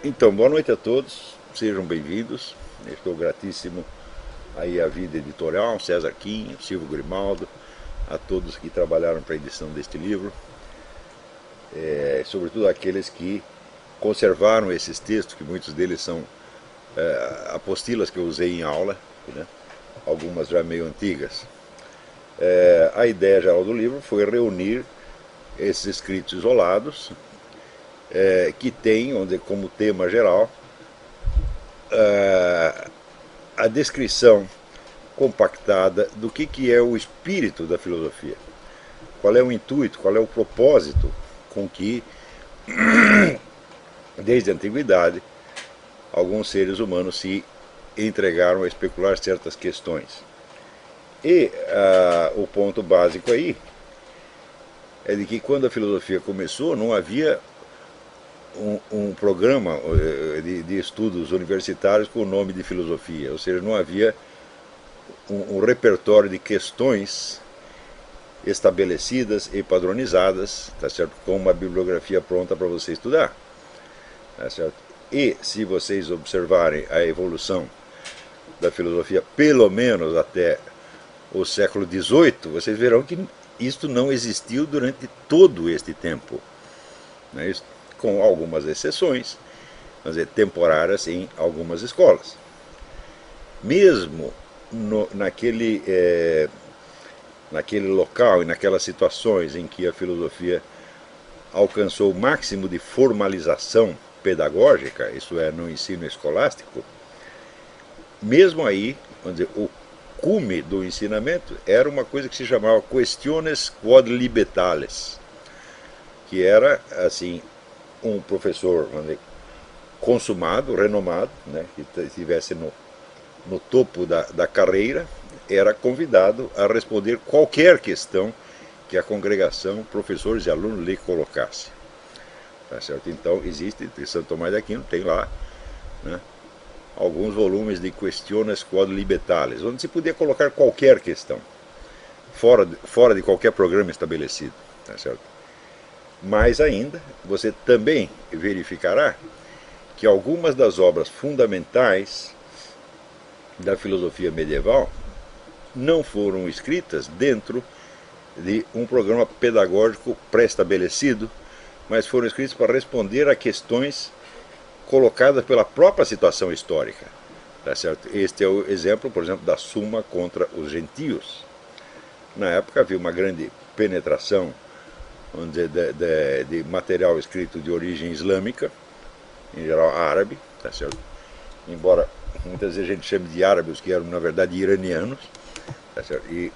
Então, boa noite a todos, sejam bem-vindos. Estou gratíssimo aí à Vida Editorial, César Quinho, Silvio Grimaldo, a todos que trabalharam para a edição deste livro, sobretudo aqueles que conservaram esses textos, que muitos deles são apostilas que eu usei em aula, né? Algumas já meio antigas. A ideia geral do livro foi reunir esses escritos isolados, que tem, vamos dizer, como tema geral a descrição compactada do que é o espírito da filosofia, qual é o intuito, qual é o propósito com que, desde a antiguidade, alguns seres humanos se entregaram a especular certas questões. E o ponto básico aí é de que quando a filosofia começou não havia um programa de estudos universitários com o nome de filosofia, ou seja, não havia um repertório de questões estabelecidas e padronizadas, tá certo? Com uma bibliografia pronta para você estudar, tá certo? E se vocês observarem a evolução da filosofia, pelo menos até o século XVIII, vocês verão que isto não existiu durante todo este tempo, né? Com algumas exceções, vamos dizer, temporárias em algumas escolas. Mesmo naquele local e naquelas situações em que a filosofia alcançou o máximo de formalização pedagógica, isso é, no ensino escolástico, mesmo aí, vamos dizer, o cume do ensinamento era uma coisa que se chamava questiones quod libetales, que era, assim, um professor, vamos dizer, consumado, renomado, né, que estivesse no topo da carreira, era convidado a responder qualquer questão que a congregação, professores e alunos lhe colocasse. Tá certo? Então, existe, em Santo Tomás de Aquino, tem lá, né, alguns volumes de questiones quod libetales, onde se podia colocar qualquer questão, fora de qualquer programa estabelecido. Tá certo? Mas ainda, você também verificará que algumas das obras fundamentais da filosofia medieval não foram escritas dentro de um programa pedagógico pré-estabelecido, mas foram escritas para responder a questões colocadas pela própria situação histórica. Tá certo? Este é o exemplo, por exemplo, da Suma contra os Gentios. Na época havia uma grande penetração, vamos dizer, de material escrito de origem islâmica, em geral árabe, tá certo? Embora muitas vezes a gente chame de árabes os que eram na verdade iranianos, tá certo? E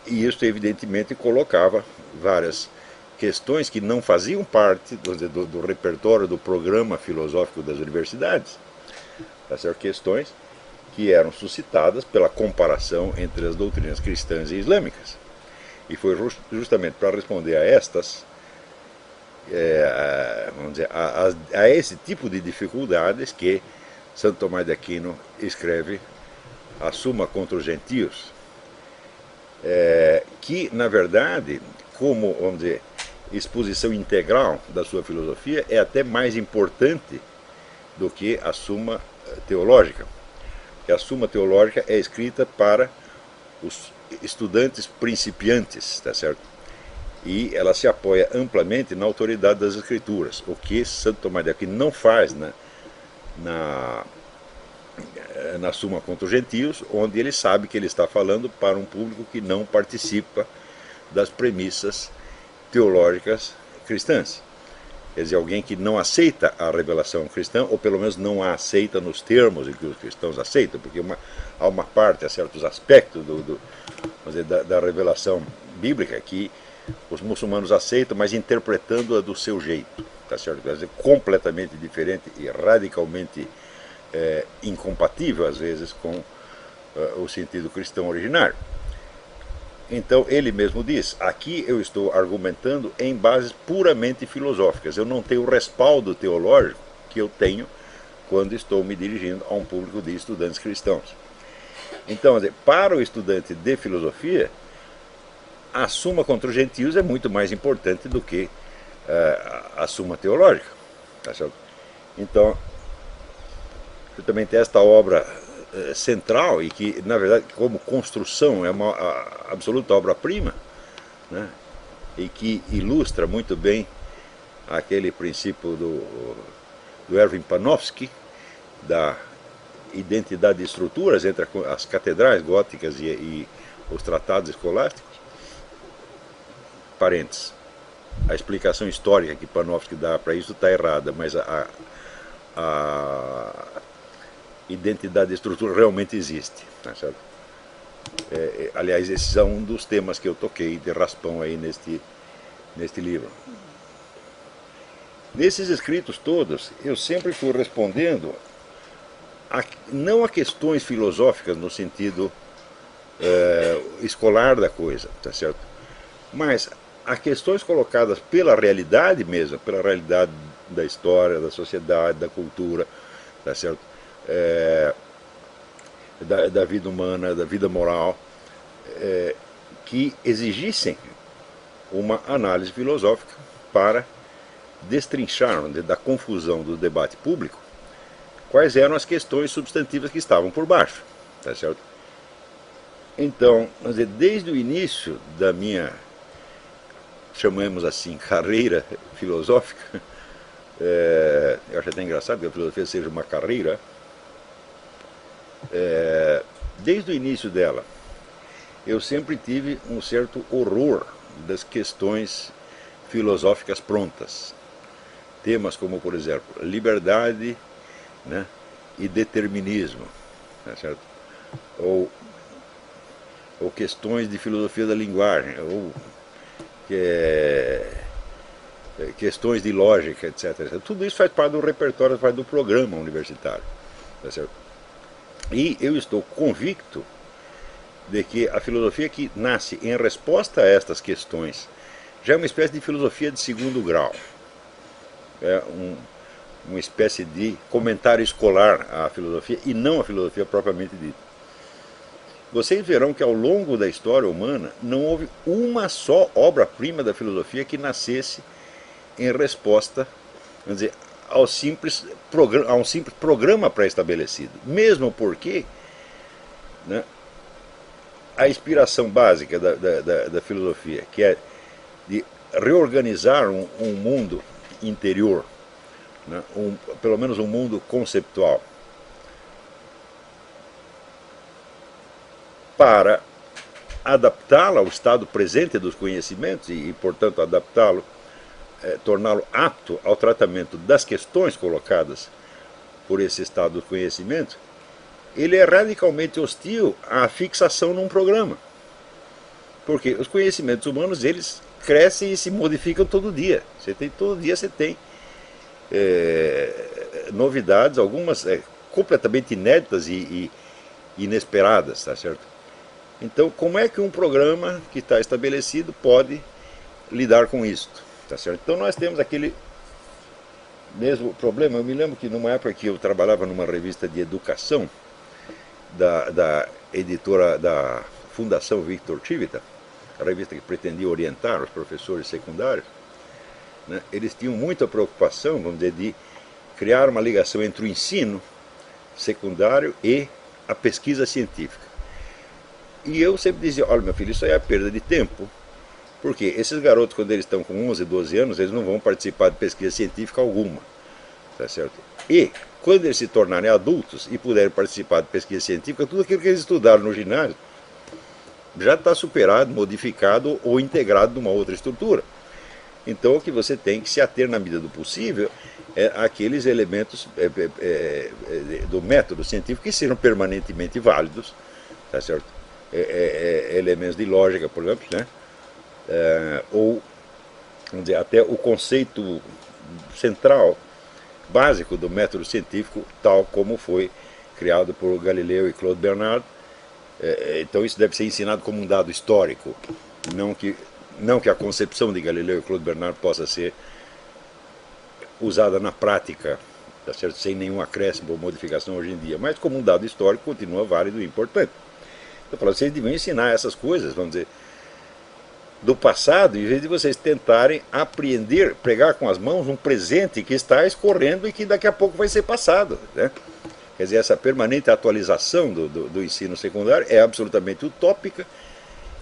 isso evidentemente colocava várias questões que não faziam parte do repertório do programa filosófico das universidades, tá certo? Questões que eram suscitadas pela comparação entre as doutrinas cristãs e islâmicas. E foi justamente para responder a estas, vamos dizer, a esse tipo de dificuldades que Santo Tomás de Aquino escreve a Suma contra os Gentios, que, na verdade, como, vamos dizer, exposição integral da sua filosofia, é até mais importante do que a Suma teológica. Porque a Suma teológica é escrita para os estudantes principiantes, tá certo? E ela se apoia amplamente na autoridade das Escrituras, o que Santo Tomás de Aquino não faz na Suma contra os Gentios, onde ele sabe que ele está falando para um público que não participa das premissas teológicas cristãs. Quer dizer, alguém que não aceita a revelação cristã, ou pelo menos não a aceita nos termos em que os cristãos aceitam, porque há uma parte, há certos aspectos da revelação bíblica que os muçulmanos aceitam, mas interpretando-a do seu jeito, tá certo? Quer dizer, completamente diferente e radicalmente incompatível, às vezes, com o sentido cristão originário. Então, ele mesmo diz, aqui eu estou argumentando em bases puramente filosóficas, eu não tenho o respaldo teológico que eu tenho quando estou me dirigindo a um público de estudantes cristãos. Então, para o estudante de filosofia, a Suma contra os Gentios é muito mais importante do que a Suma teológica. tá certo? Então, justamente esta obra central, e que, na verdade, como construção, é uma absoluta obra-prima, né? E que ilustra muito bem aquele princípio do Erwin Panofsky, da identidade de estruturas entre as catedrais góticas e os tratados escolásticos. Parênteses. A explicação histórica que Panofsky dá para isso está errada, mas a identidade de estrutura realmente existe. Tá certo? Aliás, esse é um dos temas que eu toquei de raspão aí neste livro. Nesses escritos todos, eu sempre fui respondendo não a questões filosóficas no sentido escolar da coisa, tá certo? Mas a questões colocadas pela realidade mesmo, pela realidade da história, da sociedade, da cultura, tá certo? Da vida humana, da vida moral, que exigissem uma análise filosófica para destrinchar da confusão do debate público quais eram as questões substantivas que estavam por baixo, tá certo? Então, desde o início da minha, chamemos assim, carreira filosófica, eu acho até engraçado que a filosofia seja uma carreira, desde o início dela, eu sempre tive um certo horror das questões filosóficas prontas. Temas como, por exemplo, liberdade, né, e determinismo, tá certo? Ou questões de filosofia da linguagem, ou questões de lógica, etc. Tudo isso faz parte do repertório, faz parte do programa universitário, tá certo? E eu estou convicto de que a filosofia que nasce em resposta a estas questões já é uma espécie de filosofia de segundo grau. É uma espécie de comentário escolar à filosofia e não à filosofia propriamente dita. Vocês verão que ao longo da história humana não houve uma só obra-prima da filosofia que nascesse em resposta, vamos dizer, a um simples programa pré-estabelecido. Mesmo porque, né, a inspiração básica da filosofia, que é de reorganizar um mundo interior, né, pelo menos um mundo conceptual, para adaptá-lo ao estado presente dos conhecimentos e portanto, adaptá-lo, torná-lo apto ao tratamento das questões colocadas por esse estado do conhecimento, ele é radicalmente hostil à fixação num programa. Porque os conhecimentos humanos, eles crescem e se modificam todo dia. Todo dia você tem novidades, algumas completamente inéditas e inesperadas, tá certo? Então, como é que um programa que está estabelecido pode lidar com isso? Tá certo? Então, nós temos aquele mesmo problema. Eu me lembro que numa época que eu trabalhava numa revista de educação, da editora da Fundação Victor Civita, a revista que pretendia orientar os professores secundários, né, eles tinham muita preocupação, vamos dizer, de criar uma ligação entre o ensino secundário e a pesquisa científica. E eu sempre dizia, olha meu filho, isso aí é perda de tempo, porque esses garotos, quando eles estão com 11, 12 anos, eles não vão participar de pesquisa científica alguma, tá certo? E quando eles se tornarem adultos e puderem participar de pesquisa científica, tudo aquilo que eles estudaram no ginásio já está superado, modificado ou integrado numa outra estrutura. Então o que você tem que se ater na medida do possível é aqueles elementos do método científico que sejam permanentemente válidos, tá certo? Elementos de lógica, por exemplo, né? Ou, vamos dizer, até o conceito central, básico do método científico, tal como foi criado por Galileu e Claude Bernard. Então isso deve ser ensinado como um dado histórico, não que a concepção de Galileu e Claude Bernard possa ser usada na prática, tá certo? Sem nenhum acréscimo ou modificação hoje em dia, mas como um dado histórico continua válido e importante. Eu falo, vocês deviam ensinar essas coisas, vamos dizer, do passado, em vez de vocês tentarem apreender, pegar com as mãos um presente que está escorrendo e que daqui a pouco vai ser passado, né? Quer dizer, essa permanente atualização do ensino secundário é absolutamente utópica,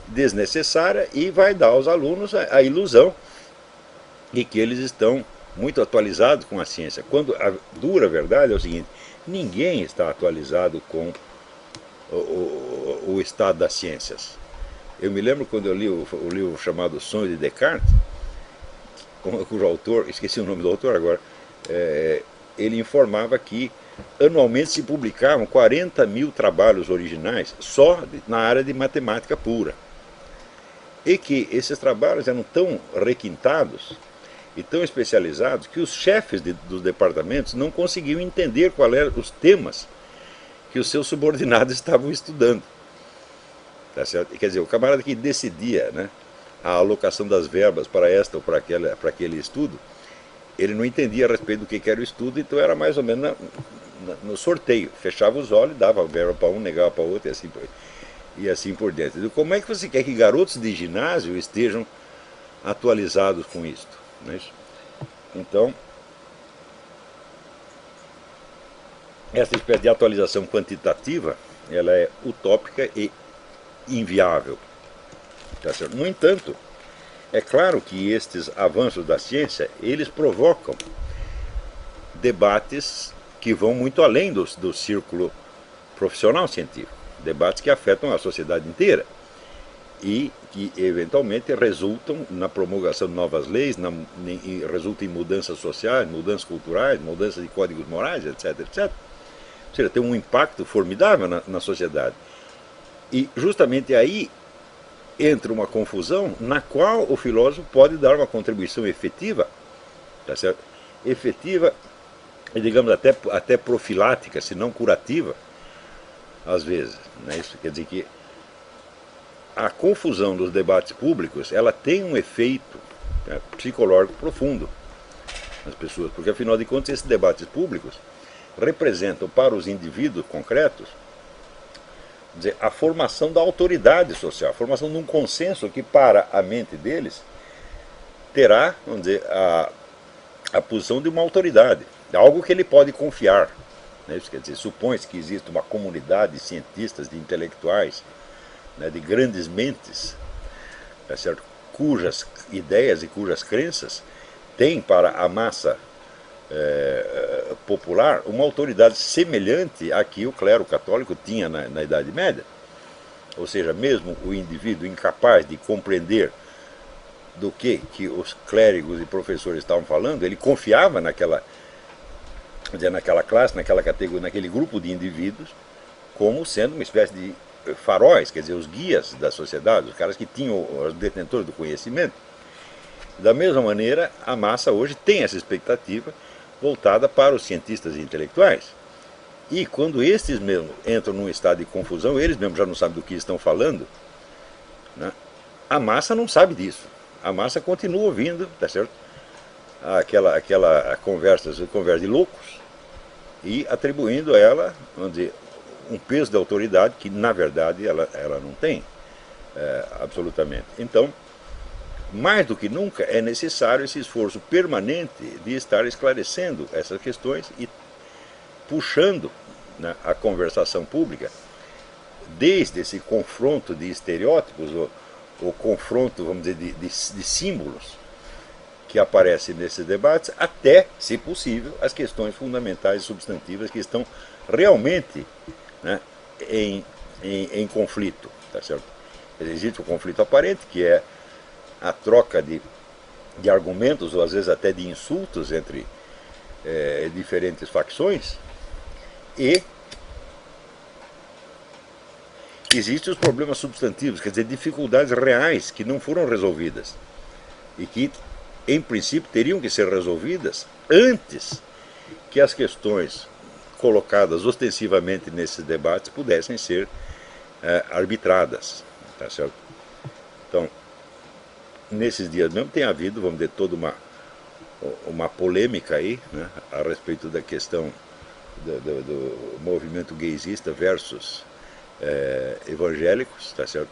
desnecessária e vai dar aos alunos a ilusão de que eles estão muito atualizados com a ciência, quando a dura verdade é o seguinte: ninguém está atualizado com o estado das ciências. Eu me lembro quando eu li o livro chamado Sonhos de Descartes, cujo autor, esqueci o nome do autor agora, ele informava que anualmente se publicavam 40.000 trabalhos originais só na área de matemática pura. E que esses trabalhos eram tão requintados e tão especializados que os chefes dos departamentos não conseguiam entender quais eram os temas que os seus subordinados estavam estudando. Tá certo? Quer dizer, o camarada que decidia, né, a alocação das verbas para esta ou para aquele estudo, ele não entendia a respeito do que era o estudo, então era mais ou menos no sorteio. Fechava os olhos, dava a verba para um, negava para outro e assim por diante. Então, como é que você quer que garotos de ginásio estejam atualizados com isto? Não é isso? Então, essa espécie de atualização quantitativa, ela é utópica e inviável. Tá certo? No entanto, é claro que estes avanços da ciência, eles provocam debates que vão muito além do círculo profissional científico, debates que afetam a sociedade inteira e que eventualmente resultam na promulgação de novas leis, resultam em mudanças sociais, mudanças culturais, mudanças de códigos morais, etc, etc. Ou seja, tem um impacto formidável na sociedade. E justamente aí entra uma confusão na qual o filósofo pode dar uma contribuição efetiva, tá certo? Efetiva e, digamos, até profilática, se não curativa, às vezes. Né? Isso quer dizer que a confusão dos debates públicos, ela tem um efeito, né, psicológico profundo nas pessoas, porque afinal de contas esses debates públicos representam para os indivíduos concretos, dizer, a formação da autoridade social, a formação de um consenso que para a mente deles terá, vamos dizer, a posição de uma autoridade, algo que ele pode confiar. Né? Isso quer dizer, supõe-se que existe uma comunidade de cientistas, de intelectuais, né, de grandes mentes, tá certo? Cujas ideias e cujas crenças têm para a massa popular uma autoridade semelhante à que o clero católico tinha na Idade Média. Ou seja, mesmo o indivíduo incapaz de compreender do que os clérigos e professores estavam falando, ele confiava naquela classe, naquela categoria, naquele grupo de indivíduos, como sendo uma espécie de faróis, quer dizer, os guias da sociedade, os caras que tinham, os detentores do conhecimento. Da mesma maneira, a massa hoje tem essa expectativa voltada para os cientistas e intelectuais. E quando estes mesmos entram num estado de confusão, eles mesmos já não sabem do que estão falando, né? A massa não sabe disso. A massa continua ouvindo, tá certo? Aquela conversa de loucos e atribuindo a ela, vamos dizer, um peso de autoridade que, na verdade, ela não tem, absolutamente. Então, mais do que nunca, é necessário esse esforço permanente de estar esclarecendo essas questões e puxando, né, a conversação pública, desde esse confronto de estereótipos, o confronto, vamos dizer, de símbolos que aparecem nesses debates, até, se possível, as questões fundamentais e substantivas que estão realmente, né, em conflito. Tá certo? Existe o conflito aparente, que é a troca de argumentos, ou às vezes até de insultos entre diferentes facções, e existem os problemas substantivos, quer dizer, dificuldades reais que não foram resolvidas e que, em princípio, teriam que ser resolvidas antes que as questões colocadas ostensivamente nesses debates pudessem ser arbitradas. Tá certo? Então, nesses dias mesmo tem havido, vamos dizer, toda uma polêmica aí, né, a respeito da questão do movimento gaysista versus evangélicos, tá certo?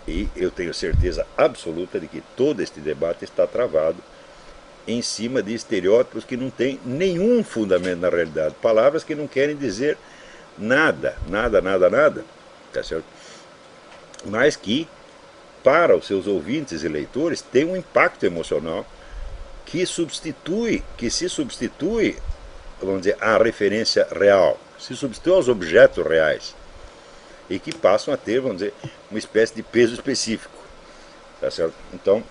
E eu tenho certeza absoluta de que todo este debate está travado em cima de estereótipos que não têm nenhum fundamento na realidade. Palavras que não querem dizer nada, nada, nada, nada. Tá certo? Mas que, para os seus ouvintes e leitores, tem um impacto emocional que se substitui, vamos dizer, à referência real, se substitui aos objetos reais e que passam a ter, vamos dizer, uma espécie de peso específico, tá certo? Então,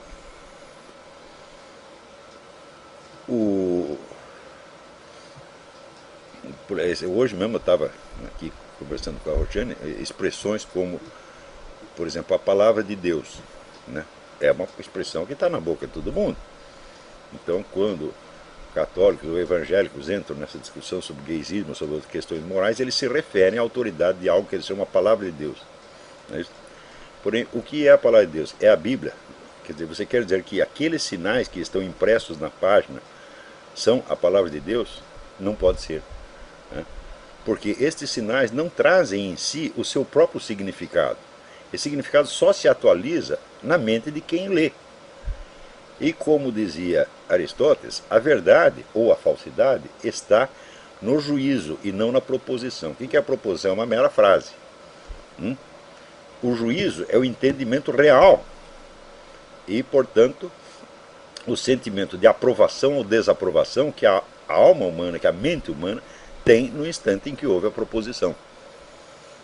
hoje mesmo eu estava aqui conversando com a Roxane, expressões como, por exemplo, a palavra de Deus, né? É uma expressão que está na boca de todo mundo. Então, quando católicos ou evangélicos entram nessa discussão sobre gaysismo, sobre outras questões morais, eles se referem à autoridade de algo que eles chamam a palavra de Deus. Não é isso? Porém, o que é a palavra de Deus? É a Bíblia. Quer dizer, você quer dizer que aqueles sinais que estão impressos na página são a palavra de Deus? Não pode ser. Né? Porque estes sinais não trazem em si o seu próprio significado. Esse significado só se atualiza na mente de quem lê. E como dizia Aristóteles, a verdade ou a falsidade está no juízo e não na proposição. O que é a proposição? É uma mera frase. O juízo é o entendimento real e, portanto, o sentimento de aprovação ou desaprovação que a alma humana, que a mente humana tem no instante em que houve a proposição.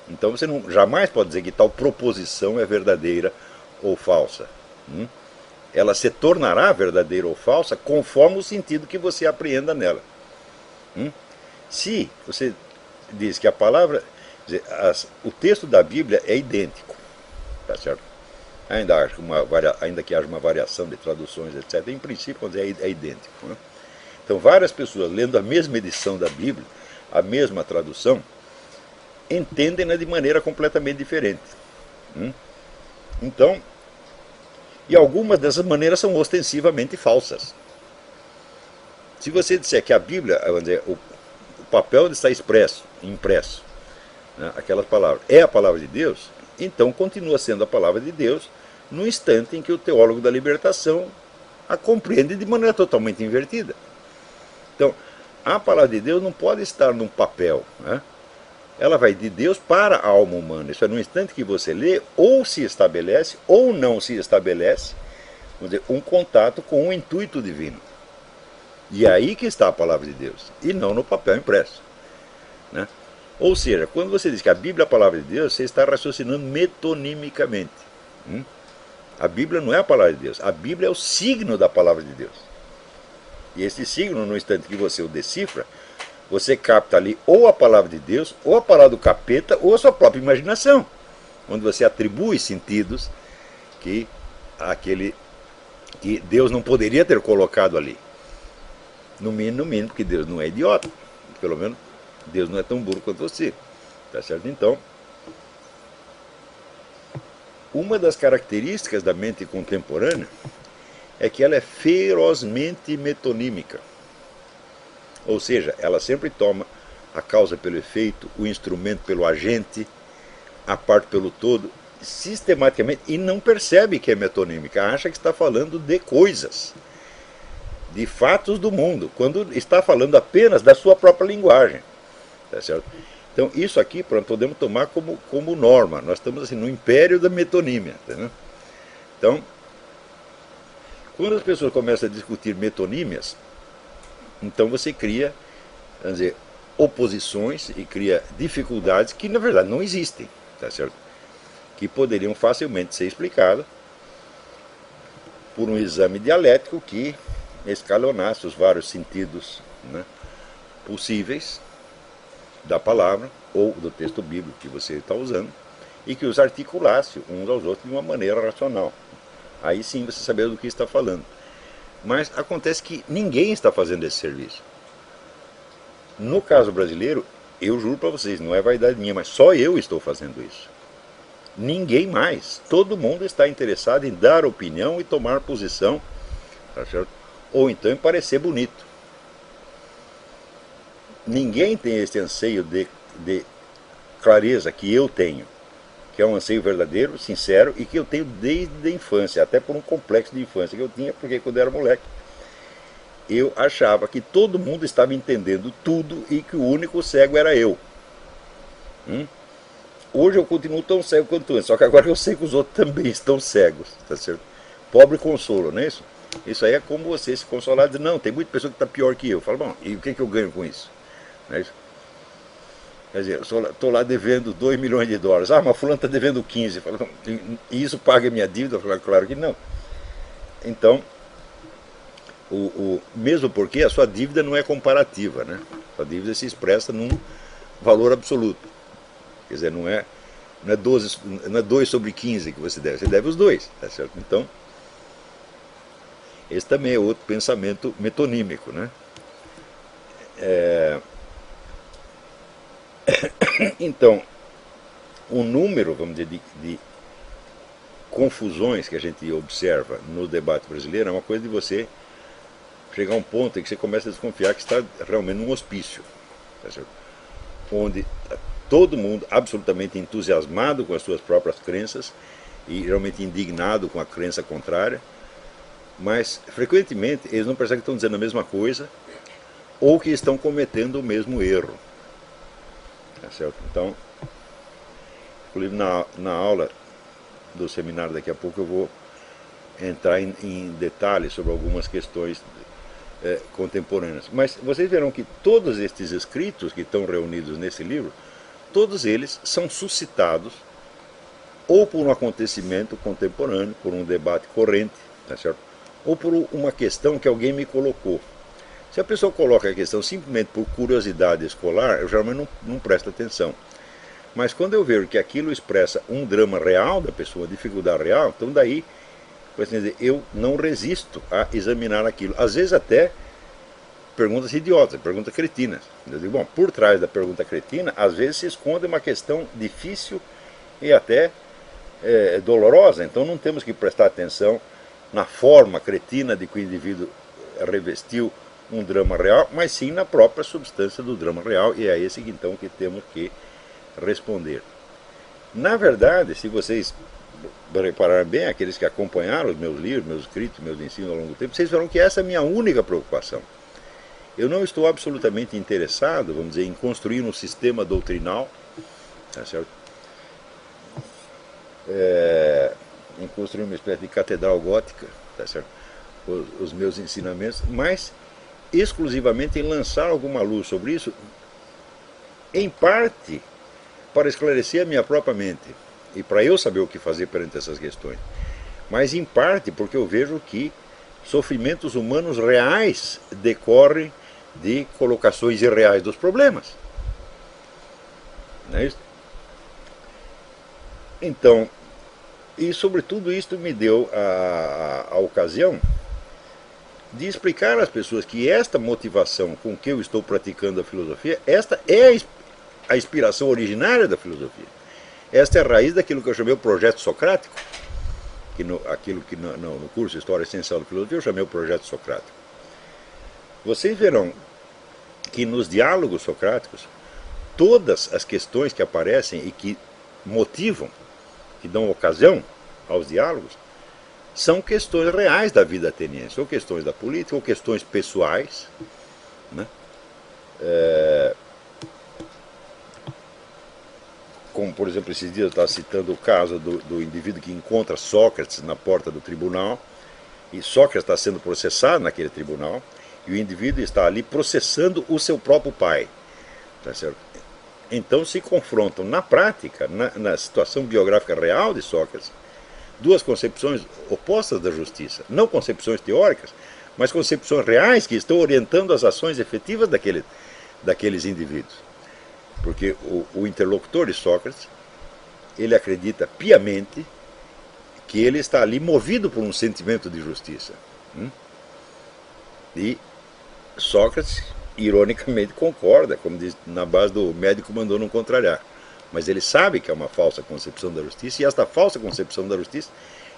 Então você jamais pode dizer que tal proposição é verdadeira ou falsa. Ela se tornará verdadeira ou falsa conforme o sentido que você apreenda nela. Se você diz que a palavra, o texto da Bíblia é idêntico, tá certo? Ainda que haja uma variação de traduções, etc., em princípio é idêntico. Né? Então, várias pessoas lendo a mesma edição da Bíblia, a mesma tradução, entendem-na de maneira completamente diferente. Então, e algumas dessas maneiras são ostensivamente falsas. Se você disser que a Bíblia, vamos dizer, o papel onde está impresso, né, aquelas palavras, é a palavra de Deus, então continua sendo a palavra de Deus no instante em que o teólogo da libertação a compreende de maneira totalmente invertida. Então, a palavra de Deus não pode estar num papel, né? Ela vai de Deus para a alma humana. Isso é no instante que você lê, ou se estabelece, ou não se estabelece, vamos dizer, um contato com o intuito divino. E é aí que está a palavra de Deus, e não no papel impresso. Né? Ou seja, quando você diz que a Bíblia é a palavra de Deus, você está raciocinando metonimicamente. A Bíblia não é a palavra de Deus, a Bíblia é o signo da palavra de Deus. E esse signo, no instante que você o decifra, você capta ali ou a palavra de Deus, ou a palavra do capeta, ou a sua própria imaginação, onde você atribui sentidos que Deus não poderia ter colocado ali. No mínimo, porque Deus não é idiota. Pelo menos, Deus não é tão burro quanto você. Tá certo? Então, uma das características da mente contemporânea é que ela é ferozmente metonímica. Ou seja, ela sempre toma a causa pelo efeito, o instrumento pelo agente, a parte pelo todo, sistematicamente, e não percebe que é metonímica, acha que está falando de coisas, de fatos do mundo, quando está falando apenas da sua própria linguagem. Tá certo? Então, isso aqui podemos tomar como norma. Nós estamos assim, no império da metonímia. Tá? Então, quando as pessoas começam a discutir metonímias, então você cria, vamos dizer, oposições e cria dificuldades que na verdade não existem, tá certo? Que poderiam facilmente ser explicadas por um exame dialético que escalonasse os vários sentidos, né, possíveis da palavra ou do texto bíblico que você está usando e que os articulasse uns aos outros de uma maneira racional. Aí sim você saberia do que está falando. Mas acontece que ninguém está fazendo esse serviço. No caso brasileiro, eu juro para vocês, não é vaidade minha, mas só eu estou fazendo isso. Ninguém mais. Todo mundo está interessado em dar opinião e tomar posição, tá certo? Ou então em parecer bonito. Ninguém tem esse anseio de clareza que eu tenho, que é um anseio verdadeiro, sincero, e que eu tenho desde a infância, até por um complexo de infância que eu tinha, porque quando eu era moleque, eu achava que todo mundo estava entendendo tudo e que o único cego era eu. Hoje eu continuo tão cego quanto antes, só que agora eu sei que os outros também estão cegos, tá certo? Pobre consolo, não é isso? Isso aí é como você se consolar e dizer, não, tem muita pessoa que está pior que eu. Fala, bom, e o que eu ganho com isso? Não é isso? Quer dizer, eu estou lá devendo 2 milhões de dólares. Ah, mas fulano está devendo 15. Fala, e isso paga a minha dívida? Eu falo, claro que não. Então, mesmo porque a sua dívida não é comparativa, né? A dívida se expressa num valor absoluto. Quer dizer, não é 2 sobre 15 que você deve os dois, tá certo? Então, esse também é outro pensamento metonímico, né? Então, o número, vamos dizer, de confusões que a gente observa no debate brasileiro é uma coisa de você chegar a um ponto em que você começa a desconfiar que está realmente num hospício, tá certo? Onde todo mundo absolutamente entusiasmado com as suas próprias crenças e realmente indignado com a crença contrária, mas frequentemente eles não percebem que estão dizendo a mesma coisa ou que estão cometendo o mesmo erro. Tá certo? Então, inclusive na aula do seminário daqui a pouco eu vou entrar em detalhes sobre algumas questões contemporâneas. Mas vocês verão que todos estes escritos que estão reunidos nesse livro, todos eles são suscitados ou por um acontecimento contemporâneo, por um debate corrente, tá certo? Ou por uma questão que alguém me colocou. Se a pessoa coloca a questão simplesmente por curiosidade escolar, eu geralmente não presto atenção. Mas quando eu vejo que aquilo expressa um drama real da pessoa, uma dificuldade real, então daí, eu não resisto a examinar aquilo. Às vezes até perguntas idiotas, perguntas cretinas. Eu digo, bom, por trás da pergunta cretina, às vezes se esconde uma questão difícil e até dolorosa. Então não temos que prestar atenção na forma cretina de que o indivíduo revestiu um drama real, mas sim na própria substância do drama real, e é esse então que temos que responder. Na verdade, se vocês repararem bem, aqueles que acompanharam os meus livros, meus escritos, meus ensinos ao longo do tempo, vocês verão que essa é a minha única preocupação. Eu não estou absolutamente interessado, vamos dizer, em construir um sistema doutrinal, tá certo? Em construir uma espécie de catedral gótica, tá certo? Os meus ensinamentos, mas exclusivamente em lançar alguma luz sobre isso, em parte para esclarecer a minha própria mente e para eu saber o que fazer perante essas questões, mas em parte porque eu vejo que sofrimentos humanos reais decorrem de colocações irreais dos problemas. Não é isso? Então, e sobretudo isto me deu a ocasião de explicar às pessoas que esta motivação com que eu estou praticando a filosofia, esta é a inspiração originária da filosofia. Esta é a raiz daquilo que eu chamei o projeto socrático, aquilo que no curso História Essencial da Filosofia eu chamei o projeto socrático. Vocês verão que nos diálogos socráticos, todas as questões que aparecem e que motivam, que dão ocasião aos diálogos, são questões reais da vida ateniense, ou questões da política, ou questões pessoais, né? Como, por exemplo, esses dias eu estava citando o caso do indivíduo que encontra Sócrates na porta do tribunal, e Sócrates está sendo processado naquele tribunal, e o indivíduo está ali processando o seu próprio pai. Tá certo? Então se confrontam na prática, na situação biográfica real de Sócrates, duas concepções opostas da justiça. Não concepções teóricas, mas concepções reais que estão orientando as ações efetivas daqueles indivíduos. Porque o interlocutor de Sócrates, ele acredita piamente que ele está ali movido por um sentimento de justiça. E Sócrates, ironicamente, concorda, como diz, na base do médico mandou não contrariar. Mas ele sabe que é uma falsa concepção da justiça, e esta falsa concepção da justiça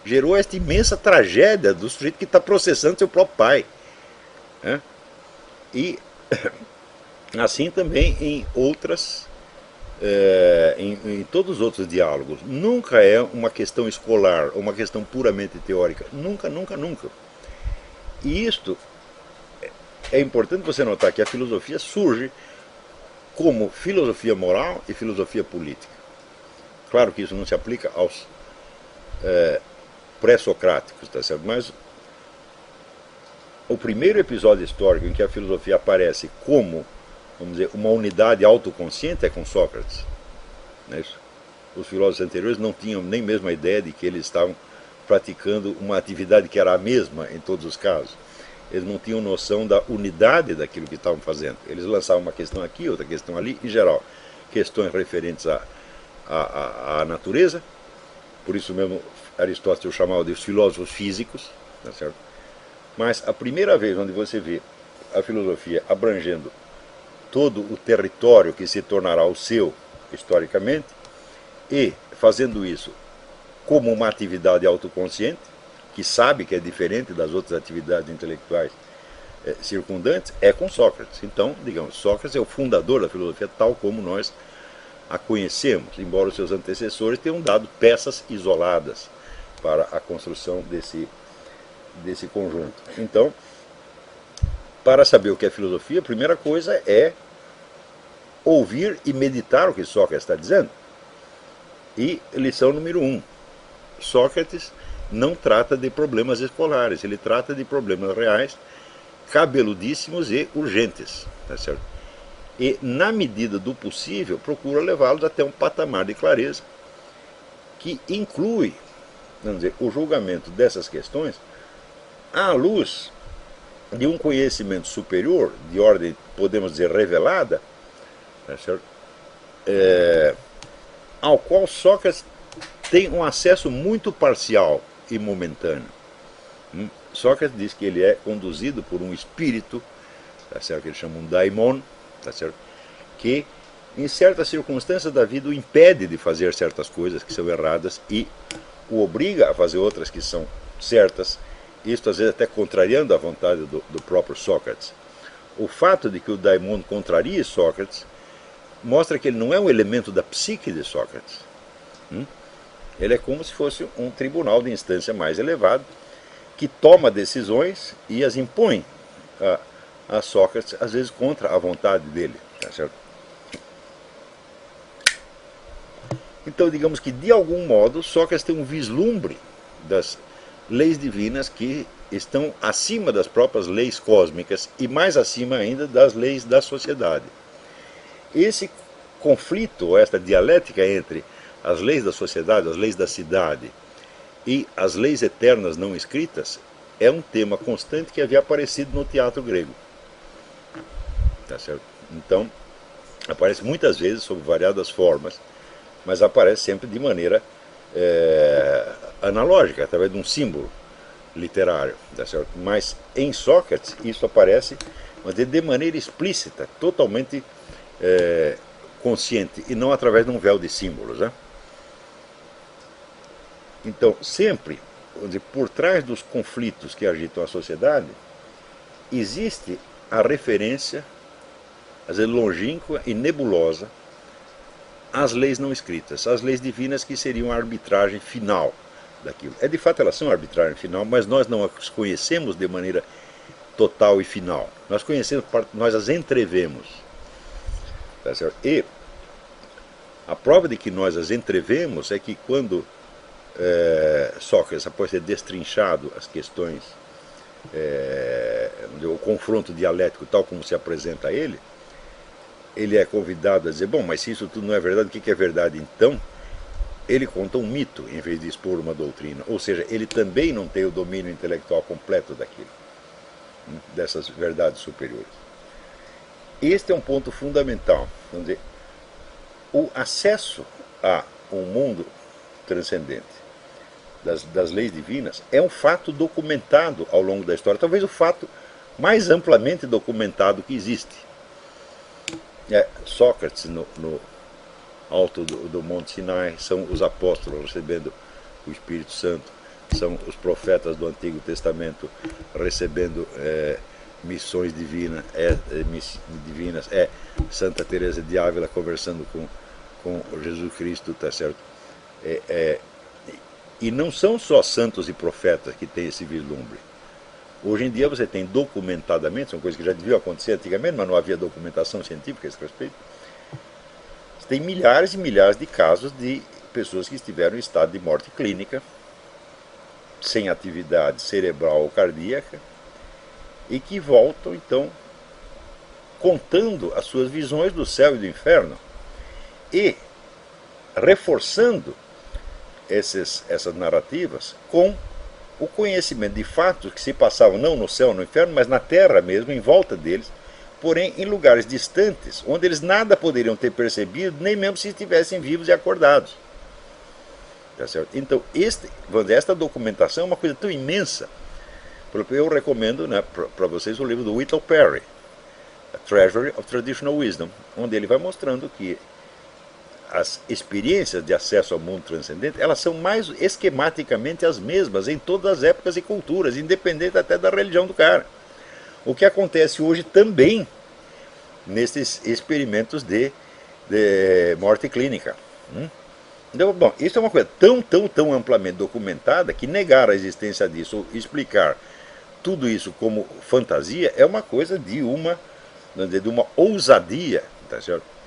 gerou esta imensa tragédia do sujeito que está processando seu próprio pai. E assim também em outras em todos os outros diálogos. Nunca é uma questão escolar, uma questão puramente teórica. Nunca, nunca, nunca. E isto é importante você notar que a filosofia surge como filosofia moral e filosofia política. Claro que isso não se aplica aos pré-socráticos, tá certo? Mas o primeiro episódio histórico em que a filosofia aparece como, vamos dizer, uma unidade autoconsciente é com Sócrates. Não é isso? Os filósofos anteriores não tinham nem mesmo a ideia de que eles estavam praticando uma atividade que era a mesma em todos os casos. Eles não tinham noção da unidade daquilo que estavam fazendo. Eles lançavam uma questão aqui, outra questão ali, em geral, questões referentes à natureza. Por isso mesmo Aristóteles chamava de os filósofos físicos, tá certo? Mas a primeira vez onde você vê a filosofia abrangendo todo o território que se tornará o seu, historicamente, e fazendo isso como uma atividade autoconsciente, que sabe que é diferente das outras atividades intelectuais circundantes, é com Sócrates. Então, digamos, Sócrates é o fundador da filosofia tal como nós a conhecemos, embora os seus antecessores tenham dado peças isoladas para a construção desse conjunto. Então, para saber o que é filosofia, a primeira coisa é ouvir e meditar o que Sócrates está dizendo. E lição número 1, Sócrates não trata de problemas escolares, ele trata de problemas reais, cabeludíssimos e urgentes, tá certo? E, na medida do possível, procura levá-los até um patamar de clareza que inclui, vamos dizer, o julgamento dessas questões à luz de um conhecimento superior, de ordem, podemos dizer, revelada, tá certo? Ao qual Sócrates tem um acesso muito parcial e momentâneo. Sócrates diz que ele é conduzido por um espírito, tá certo? Que ele chama um daimon, tá certo? Que em certas circunstâncias da vida o impede de fazer certas coisas que são erradas e o obriga a fazer outras que são certas, isto às vezes até contrariando a vontade do próprio Sócrates. O fato de que o daimon contrarie Sócrates mostra que ele não é um elemento da psique de Sócrates. Ele é como se fosse um tribunal de instância mais elevado que toma decisões e as impõe a Sócrates, às vezes contra a vontade dele. Tá certo? Então, digamos que de algum modo Sócrates tem um vislumbre das leis divinas que estão acima das próprias leis cósmicas e mais acima ainda das leis da sociedade. Esse conflito, esta dialética entre as leis da sociedade, as leis da cidade e as leis eternas não escritas é um tema constante que havia aparecido no teatro grego. Tá certo? Então, aparece muitas vezes sob variadas formas, mas aparece sempre de maneira analógica, através de um símbolo literário. Tá certo? Mas em Sócrates isso aparece de maneira explícita, totalmente consciente, e não através de um véu de símbolos. Né? Então, sempre, por trás dos conflitos que agitam a sociedade, existe a referência, às vezes longínqua e nebulosa, às leis não escritas, às leis divinas que seriam a arbitragem final daquilo. De fato, elas são a arbitragem final, mas nós não as conhecemos de maneira total e final. Nós conhecemos, nós as entrevemos. Tá certo? E a prova de que nós as entrevemos é que quando Sócrates, após ter destrinchado as questões, o confronto dialético tal como se apresenta a ele é convidado a dizer, bom, mas se isso tudo não é verdade, o que é verdade então? Ele conta um mito em vez de expor uma doutrina, ou seja, ele também não tem o domínio intelectual completo daquilo, dessas verdades superiores. Este é um ponto fundamental, vamos dizer, o acesso a um mundo transcendente das leis divinas é um fato documentado ao longo da história, talvez o fato mais amplamente documentado que existe. Sócrates no alto do Monte Sinai, são os apóstolos recebendo o Espírito Santo, são os profetas do Antigo Testamento recebendo missões divinas, Santa Teresa de Ávila conversando com com Jesus Cristo, tá certo? É, é, e não são só santos e profetas que têm esse vislumbre. Hoje em dia você tem documentadamente, são coisas que já deviam acontecer antigamente, mas não havia documentação científica a esse respeito. Você tem milhares e milhares de casos de pessoas que estiveram em estado de morte clínica, sem atividade cerebral ou cardíaca, e que voltam, então, contando as suas visões do céu e do inferno e reforçando essas narrativas com o conhecimento de fatos que se passavam não no céu, no inferno, mas na terra mesmo, em volta deles, porém em lugares distantes, onde eles nada poderiam ter percebido, nem mesmo se estivessem vivos e acordados. Tá certo? Então, esta documentação é uma coisa tão imensa. Eu recomendo, né, para vocês o livro do Whittle Perry, A Treasury of Traditional Wisdom, onde ele vai mostrando que as experiências de acesso ao mundo transcendente, elas são mais esquematicamente as mesmas em todas as épocas e culturas, independente até da religião do cara. O que acontece hoje também nesses experimentos de morte clínica. Então, bom, isso é uma coisa tão amplamente documentada que negar a existência disso ou explicar tudo isso como fantasia é uma coisa de uma ousadia, tá certo?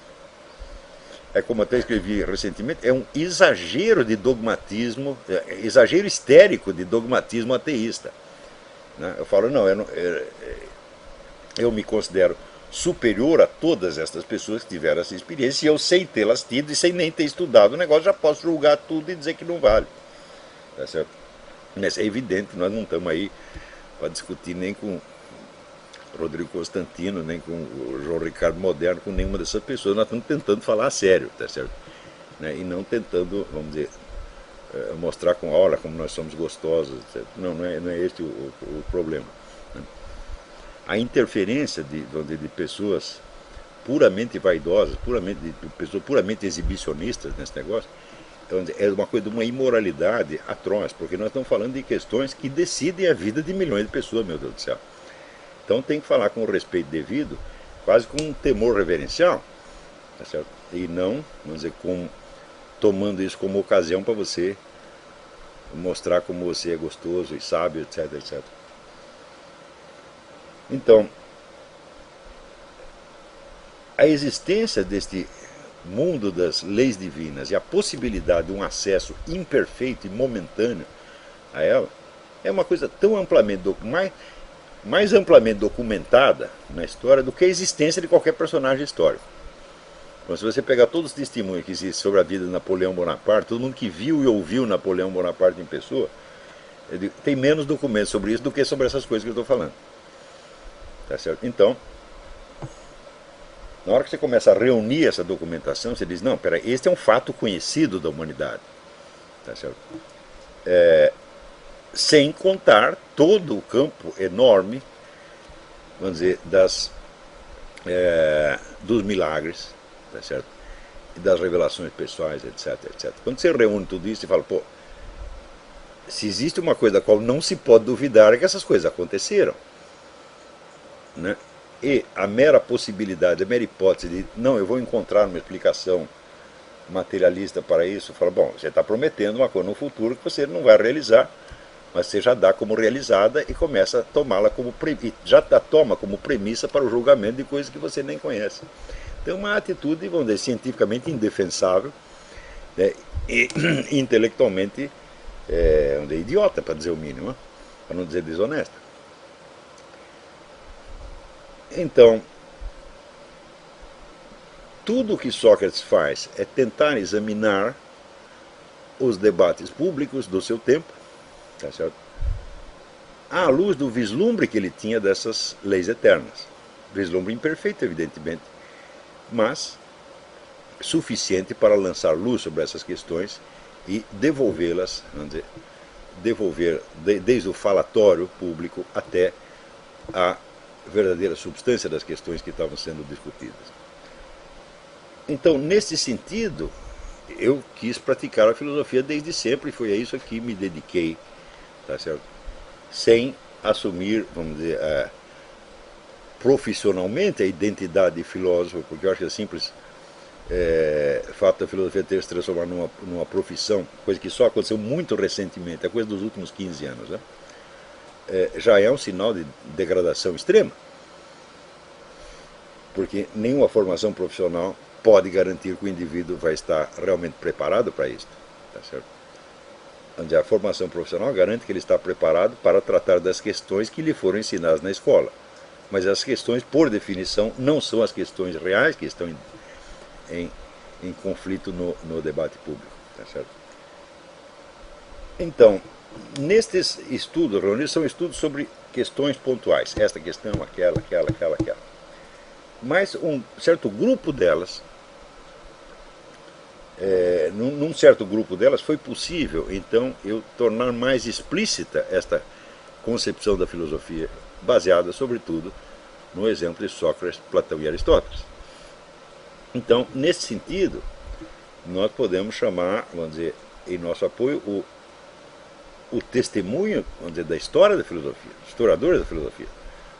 É como até escrevi recentemente, é um exagero de dogmatismo, exagero histérico de dogmatismo ateísta. Né? Eu falo, não, eu me considero superior a todas estas pessoas que tiveram essa experiência, e eu, sem tê-las tido e sem nem ter estudado o negócio, já posso julgar tudo e dizer que não vale. Tá certo? Mas é evidente, nós não estamos aí para discutir nem com Rodrigo Constantino, nem com o João Ricardo Moderno, com nenhuma dessas pessoas. Nós estamos tentando falar a sério, tá certo? Né? E não tentando, vamos dizer, mostrar com aula como nós somos gostosos, etc. Não é este o problema. Né? A interferência de pessoas puramente vaidosas, de pessoas puramente exibicionistas nesse negócio, é uma coisa de uma imoralidade atroz, porque nós estamos falando de questões que decidem a vida de milhões de pessoas, meu Deus do céu. Então tem que falar com o respeito devido, quase com um temor reverencial, tá certo? E não, vamos dizer, tomando isso como ocasião para você mostrar como você é gostoso e sábio, etc, etc. Então, a existência deste mundo das leis divinas e a possibilidade de um acesso imperfeito e momentâneo a ela é uma coisa tão amplamente mais amplamente documentada na história do que a existência de qualquer personagem histórico. Então, se você pegar todos os testemunhos que existem sobre a vida de Napoleão Bonaparte, todo mundo que viu e ouviu Napoleão Bonaparte em pessoa, tem menos documentos sobre isso do que sobre essas coisas que eu estou falando. Tá certo? Então, na hora que você começa a reunir essa documentação, você diz, não, peraí, este é um fato conhecido da humanidade. Tá certo? Sem contar todo o campo enorme, vamos dizer, dos milagres, tá certo? E das revelações pessoais, etc, etc. Quando você reúne tudo isso, você fala, pô, se existe uma coisa da qual não se pode duvidar é que essas coisas aconteceram. Né? E a mera possibilidade, a mera hipótese de, não, eu vou encontrar uma explicação materialista para isso, fala, bom, você está prometendo uma coisa no futuro que você não vai realizar, mas você já dá como realizada e começa a tomá-la como toma como premissa para o julgamento de coisas que você nem conhece. Então, uma atitude, vamos dizer, cientificamente indefensável, né, e intelectualmente idiota, para dizer o mínimo, para não dizer desonesta. Então, tudo o que Sócrates faz é tentar examinar os debates públicos do seu tempo, tá certo? À luz do vislumbre que ele tinha dessas leis eternas. Vislumbre imperfeito, evidentemente, mas suficiente para lançar luz sobre essas questões e devolvê-las, vamos dizer, desde o falatório público até a verdadeira substância das questões que estavam sendo discutidas. Então, nesse sentido, eu quis praticar a filosofia desde sempre, e foi a isso que me dediquei, tá certo? Sem assumir, vamos dizer, profissionalmente a identidade de filósofo, porque eu acho que é simples O fato da filosofia ter se transformado numa profissão, coisa que só aconteceu muito recentemente, é coisa dos últimos 15 anos, né? Já é um sinal de degradação extrema, porque nenhuma formação profissional pode garantir que o indivíduo vai estar realmente preparado para isso, tá certo? Onde a formação profissional garante que ele está preparado para tratar das questões que lhe foram ensinadas na escola, mas as questões, por definição, não são as questões reais que estão em conflito no debate público, tá certo? Então, nestes estudos reunidos, são estudos sobre questões pontuais, esta questão, aquela. Mas um certo grupo delas, num certo grupo delas, foi possível, então, eu tornar mais explícita esta concepção da filosofia, baseada, sobretudo, no exemplo de Sócrates, Platão e Aristóteles. Então, nesse sentido, nós podemos chamar, vamos dizer, em nosso apoio, o testemunho, vamos dizer, da história da filosofia, historiadores da filosofia.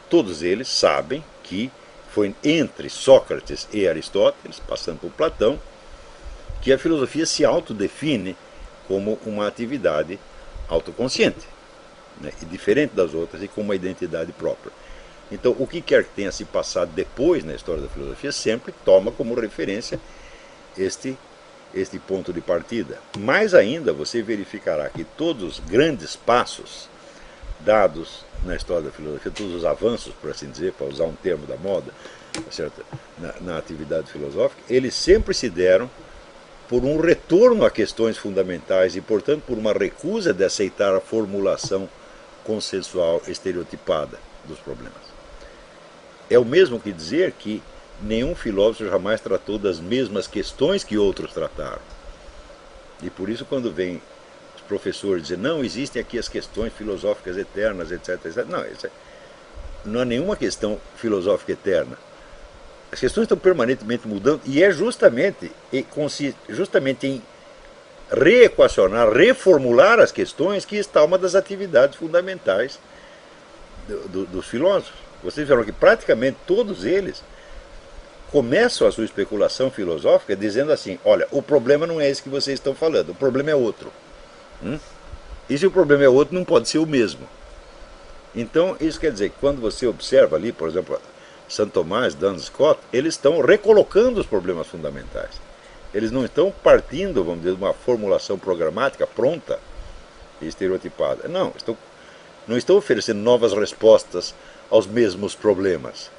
Todos eles sabem que foi entre Sócrates e Aristóteles, passando por Platão, que a filosofia se autodefine como uma atividade autoconsciente, né, e diferente das outras e com uma identidade própria. Então, o que quer que tenha se passado depois na história da filosofia sempre toma como referência este ponto de partida. Mais ainda, você verificará que todos os grandes passos dados na história da filosofia, todos os avanços, por assim dizer, para usar um termo da moda, certo? Na atividade filosófica, eles sempre se deram por um retorno a questões fundamentais e, portanto, por uma recusa de aceitar a formulação consensual estereotipada dos problemas. É o mesmo que dizer que nenhum filósofo jamais tratou das mesmas questões que outros trataram. E por isso, quando vem os professores dizer, não, existem aqui as questões filosóficas eternas, etc. Não, não há nenhuma questão filosófica eterna. As questões estão permanentemente mudando e é justamente em reequacionar, reformular as questões que está uma das atividades fundamentais dos filósofos. Vocês viram que praticamente todos eles começam a sua especulação filosófica dizendo assim, olha, o problema não é esse que vocês estão falando, o problema é outro. E se o problema é outro, não pode ser o mesmo. Então, isso quer dizer que quando você observa ali, por exemplo, Santo Tomás, Duns Scott, eles estão recolocando os problemas fundamentais. Eles não estão partindo, vamos dizer, de uma formulação programática pronta e estereotipada. Não estão oferecendo novas respostas aos mesmos problemas.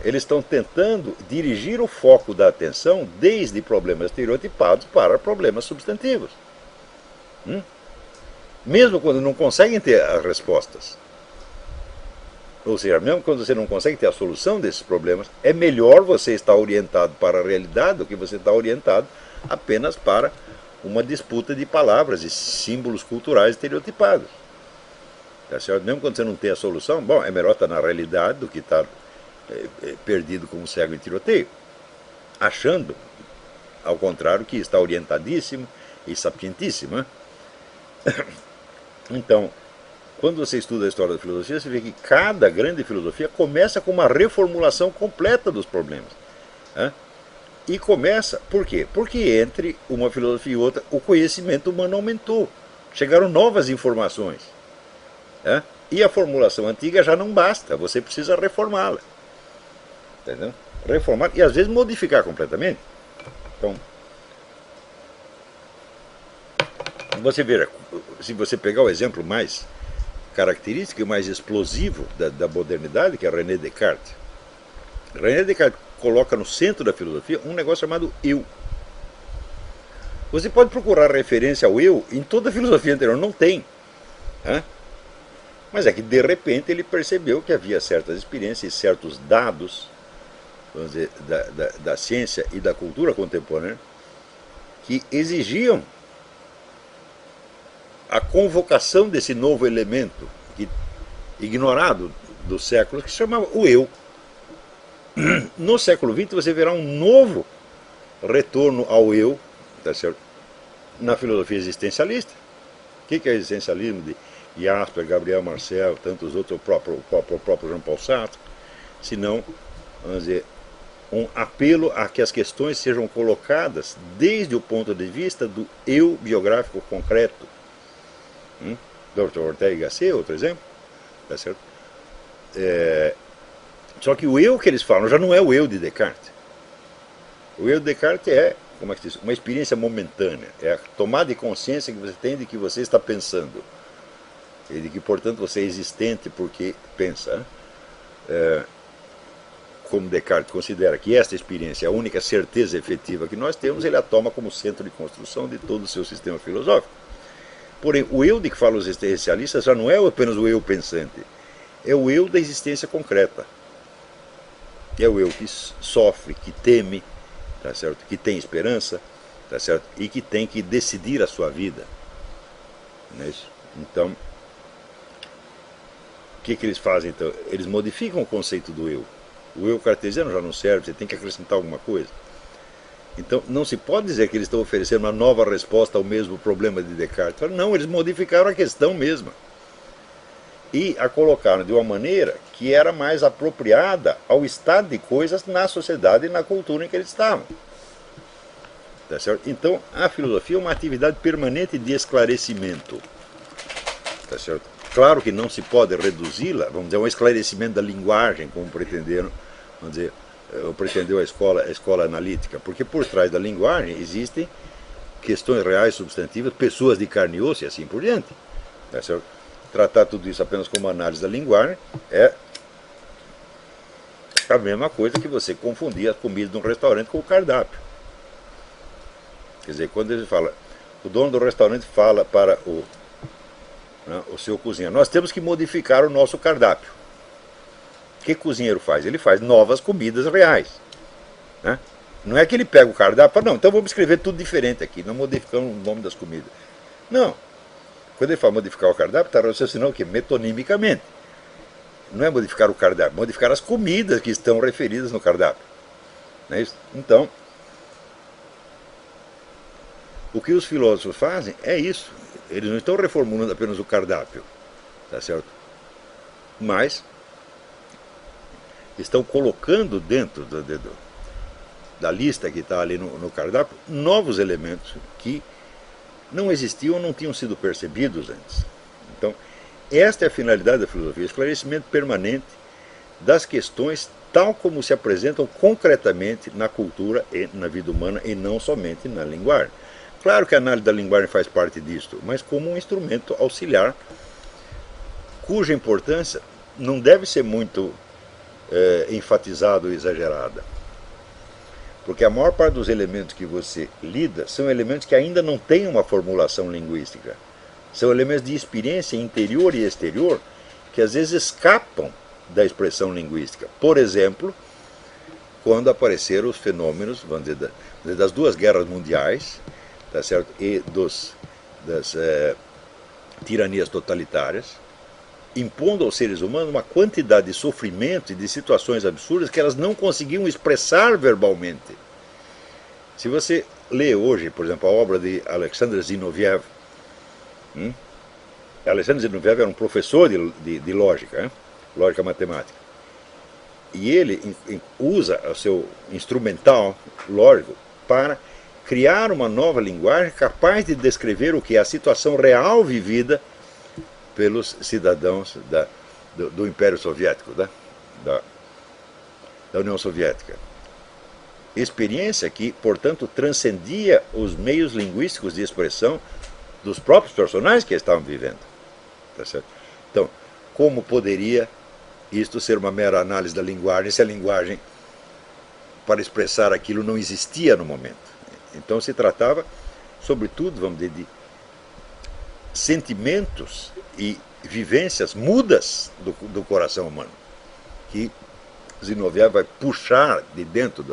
Eles estão tentando dirigir o foco da atenção desde problemas estereotipados para problemas substantivos. Mesmo quando não conseguem ter as respostas. Ou seja, mesmo quando você não consegue ter a solução desses problemas, é melhor você estar orientado para a realidade do que você estar orientado apenas para uma disputa de palavras e símbolos culturais estereotipados. Tá certo? Mesmo quando você não tem a solução, bom, é melhor estar na realidade do que estar perdido como cego em tiroteio, achando, ao contrário, que está orientadíssimo e sapientíssimo. Então, quando você estuda a história da filosofia, você vê que cada grande filosofia começa com uma reformulação completa dos problemas. E começa, por quê? Porque entre uma filosofia e outra, o conhecimento humano aumentou. Chegaram novas informações. E a formulação antiga já não basta, você precisa reformá-la. Entendeu? Reformar e às vezes modificar completamente. Então, você vê, se você pegar o exemplo mais característico e mais explosivo da modernidade, que é René Descartes. René Descartes coloca no centro da filosofia um negócio chamado eu. Você pode procurar referência ao eu em toda a filosofia anterior, não tem. Mas é que de repente ele percebeu que havia certas experiências e certos dados, vamos dizer, da ciência e da cultura contemporânea que exigiam a convocação desse novo elemento ignorado dos séculos, que se chamava o eu. No século XX você verá um novo retorno ao eu, tá certo? Na filosofia existencialista. O que é existencialismo de Jasper, Gabriel Marcel, tantos outros, o próprio Jean-Paul Sartre, senão, vamos dizer, um apelo a que as questões sejam colocadas desde o ponto de vista do eu biográfico concreto. Dr. Ortega y Gasset, outro exemplo, tá certo? Só que o eu que eles falam já não é o eu de Descartes. O eu de Descartes é, como é que diz, uma experiência momentânea, é a tomada de consciência que você tem de que você está pensando, e de que, portanto, você é existente porque pensa. Como Descartes considera que esta experiência é a única certeza efetiva que nós temos, ele a toma como centro de construção de todo o seu sistema filosófico. Porém, o eu de que falam os existencialistas já não é apenas o eu pensante, é o eu da existência concreta. É o eu que sofre, que teme, tá certo? Que tem esperança, tá certo? E que tem que decidir a sua vida. Não é isso? Então, o que eles fazem então? Eles modificam o conceito do eu. O eu cartesiano já não serve, você tem que acrescentar alguma coisa. Então, não se pode dizer que eles estão oferecendo uma nova resposta ao mesmo problema de Descartes. Não, eles modificaram a questão mesma. E a colocaram de uma maneira que era mais apropriada ao estado de coisas na sociedade e na cultura em que eles estavam. Tá certo? Então, a filosofia é uma atividade permanente de esclarecimento. Tá certo? Claro que não se pode reduzi-la, vamos dizer, a um esclarecimento da linguagem, como pretenderam, vamos dizer, pretendeu a escola analítica, porque por trás da linguagem existem questões reais, substantivas, pessoas de carne e osso e assim por diante. Tá certo? Tratar tudo isso apenas como análise da linguagem é a mesma coisa que você confundir as comidas de um restaurante com o cardápio. Quer dizer, quando ele fala, o dono do restaurante fala para o seu cozinheiro, nós temos que modificar o nosso cardápio. O que o cozinheiro faz? Ele faz novas comidas reais. Né? Não é que ele pega o cardápio e fala, não, então vamos escrever tudo diferente aqui, não modificamos o nome das comidas. Não. Quando ele fala modificar o cardápio, está raciocinando o quê? Metonimicamente. Não é modificar o cardápio, modificar as comidas que estão referidas no cardápio. Não é isso? Então, o que os filósofos fazem é isso. Eles não estão reformulando apenas o cardápio, tá certo? Mas estão colocando dentro da lista que está ali no cardápio novos elementos que não existiam, não tinham sido percebidos antes. Então, esta é a finalidade da filosofia, esclarecimento permanente das questões tal como se apresentam concretamente na cultura e na vida humana e não somente na linguagem. Claro que a análise da linguagem faz parte disto, mas como um instrumento auxiliar, cuja importância não deve ser muito enfatizada ou exagerada. Porque a maior parte dos elementos que você lida são elementos que ainda não têm uma formulação linguística. São elementos de experiência interior e exterior que às vezes escapam da expressão linguística. Por exemplo, quando apareceram os fenômenos, vamos dizer, das duas guerras mundiais, tá certo? E das tiranias totalitárias, impondo aos seres humanos uma quantidade de sofrimento e de situações absurdas que elas não conseguiam expressar verbalmente. Se você lê hoje, por exemplo, a obra de Alexander Zinoviev, Alexander Zinoviev era um professor de lógica, lógica matemática, e ele usa o seu instrumental lógico para criar uma nova linguagem capaz de descrever o que é a situação real vivida pelos cidadãos do Império Soviético, da União Soviética. Experiência que, portanto, transcendia os meios linguísticos de expressão dos próprios personagens que estavam vivendo. Tá certo? Então, como poderia isto ser uma mera análise da linguagem se a linguagem para expressar aquilo não existia no momento? Então se tratava, sobretudo, vamos dizer, de sentimentos e vivências mudas do coração humano, que Zinoviev vai puxar de dentro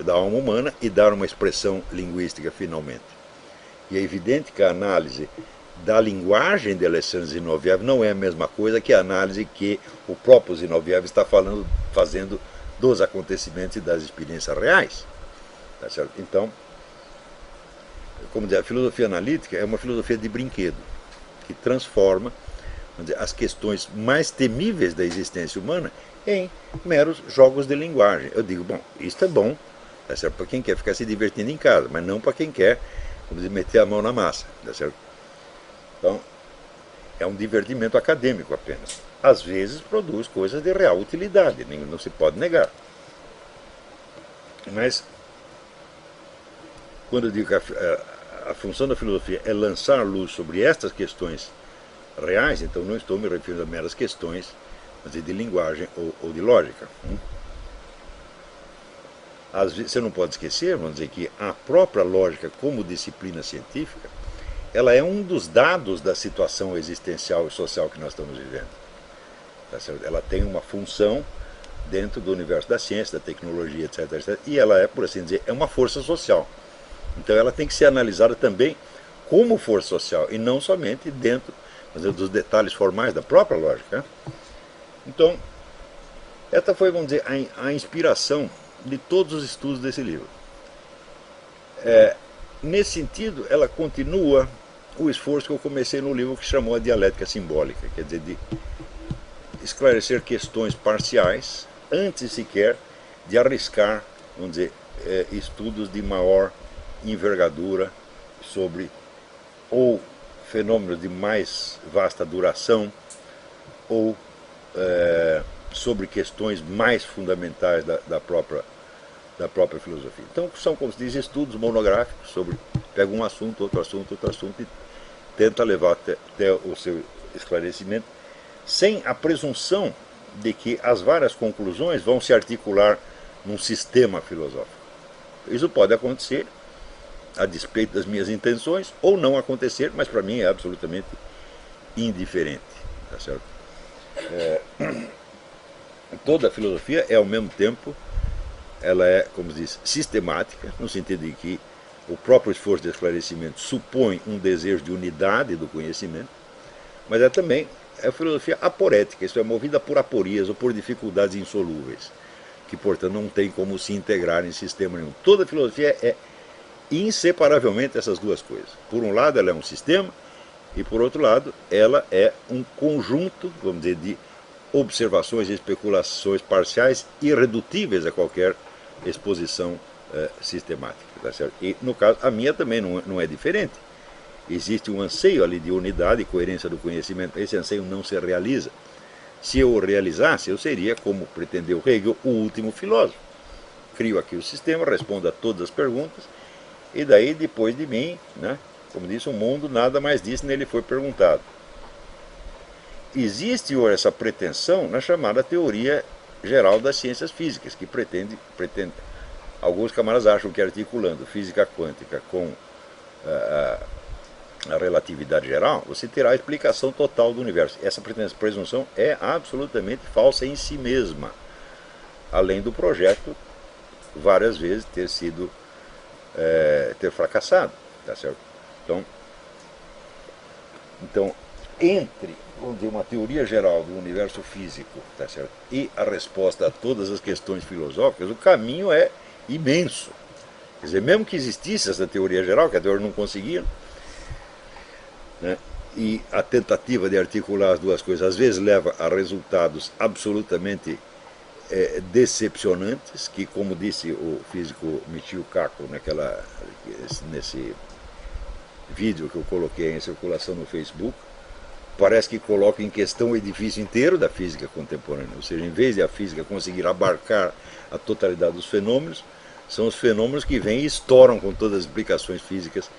da alma humana e dar uma expressão linguística finalmente. E é evidente que a análise da linguagem de Alexander Zinoviev não é a mesma coisa que a análise que o próprio Zinoviev está fazendo dos acontecimentos e das experiências reais. Tá certo? Então, como dizer, a filosofia analítica é uma filosofia de brinquedo, que transforma vamos dizer, as questões mais temíveis da existência humana em meros jogos de linguagem. Eu digo, bom, isso é bom, tá certo? Para quem quer ficar se divertindo em casa, mas não para quem quer, vamos dizer, meter a mão na massa, tá certo? Então, é um divertimento acadêmico apenas. Às vezes produz coisas de real utilidade, não se pode negar. Mas, quando eu digo que a função da filosofia é lançar luz sobre estas questões reais, então não estou me referindo a meras questões de linguagem ou de lógica. Às vezes, você não pode esquecer, vamos dizer, que a própria lógica como disciplina científica, ela é um dos dados da situação existencial e social que nós estamos vivendo. Tá certo? Ela tem uma função dentro do universo da ciência, da tecnologia, etc, etc. E ela é, por assim dizer, é uma força social. Então ela tem que ser analisada também como força social e não somente dentro dos detalhes formais da própria lógica. Né? Então, essa foi, vamos dizer, a inspiração de todos os estudos desse livro. Nesse sentido, ela continua o esforço que eu comecei no livro que chamou a dialética simbólica, quer dizer, de esclarecer questões parciais antes sequer de arriscar, vamos dizer, estudos de maior envergadura sobre ou fenômenos de mais vasta duração ou sobre questões mais fundamentais da própria filosofia. Então são, como se diz, estudos monográficos sobre, pega um assunto, outro assunto e tenta levar até o seu esclarecimento sem a presunção de que as várias conclusões vão se articular num sistema filosófico. Isso pode acontecer a despeito das minhas intenções ou não acontecer, mas para mim é absolutamente indiferente. Tá certo? Toda a filosofia é ao mesmo tempo, ela é, como se diz, sistemática, no sentido de que o próprio esforço de esclarecimento supõe um desejo de unidade do conhecimento, mas é também a filosofia aporética, isso é movida por aporias ou por dificuldades insolúveis, que portanto não tem como se integrar em sistema nenhum. Toda a filosofia é inseparavelmente essas duas coisas. Por um lado ela é um sistema e por outro lado ela é um conjunto, vamos dizer, de observações e especulações parciais irredutíveis a qualquer exposição sistemática. Tá certo? E no caso, a minha também não é diferente. Existe um anseio ali de unidade e coerência do conhecimento. Esse anseio não se realiza. Se eu o realizasse, eu seria, como pretendeu Hegel, o último filósofo. Crio aqui o sistema, respondo a todas as perguntas, e daí, depois de mim, né, como disse, o mundo nada mais disse, nele foi perguntado. Existe hoje essa pretensão na chamada teoria geral das ciências físicas, que pretende alguns camaradas acham que articulando física quântica com a relatividade geral, você terá a explicação total do universo. Essa presunção é absolutamente falsa em si mesma, além do projeto várias vezes ter fracassado, tá certo? Então, entre, vamos dizer, uma teoria geral do universo físico, tá certo, e a resposta a todas as questões filosóficas, o caminho é imenso. Quer dizer, mesmo que existisse essa teoria geral, que a teoria não conseguia, né, e a tentativa de articular as duas coisas às vezes leva a resultados absolutamente decepcionantes, que, como disse o físico Michio Kaku nesse vídeo que eu coloquei em circulação no Facebook, parece que coloca em questão o edifício inteiro da física contemporânea. Ou seja, em vez de a física conseguir abarcar a totalidade dos fenômenos, são os fenômenos que vêm e estouram com todas as explicações físicas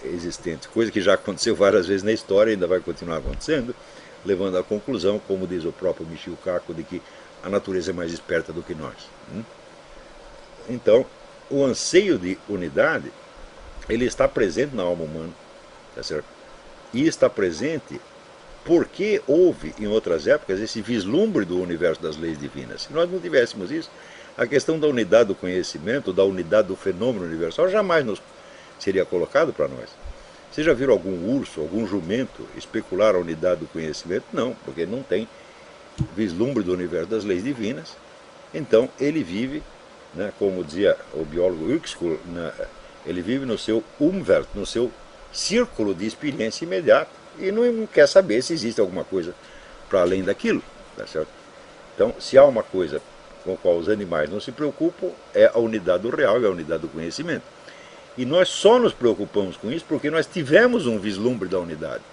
existentes. Coisa que já aconteceu várias vezes na história e ainda vai continuar acontecendo, levando à conclusão, como diz o próprio Michio Kaku, de que a natureza é mais esperta do que nós. Então, o anseio de unidade, ele está presente na alma humana, tá certo? E está presente porque houve, em outras épocas, esse vislumbre do universo das leis divinas. Se nós não tivéssemos isso, a questão da unidade do conhecimento, da unidade do fenômeno universal, jamais nos seria colocado para nós. Vocês já viram algum urso, algum jumento especular a unidade do conhecimento? Não, porque não tem vislumbre do universo das leis divinas. Então ele vive, né, como dizia o biólogo Huxley, ele vive no seu Umwelt, no seu círculo de experiência imediata, e não quer saber se existe alguma coisa para além daquilo. Tá certo? Então, se há uma coisa com a qual os animais não se preocupam, é a unidade do real e a unidade do conhecimento. E nós só nos preocupamos com isso porque nós tivemos um vislumbre da unidade.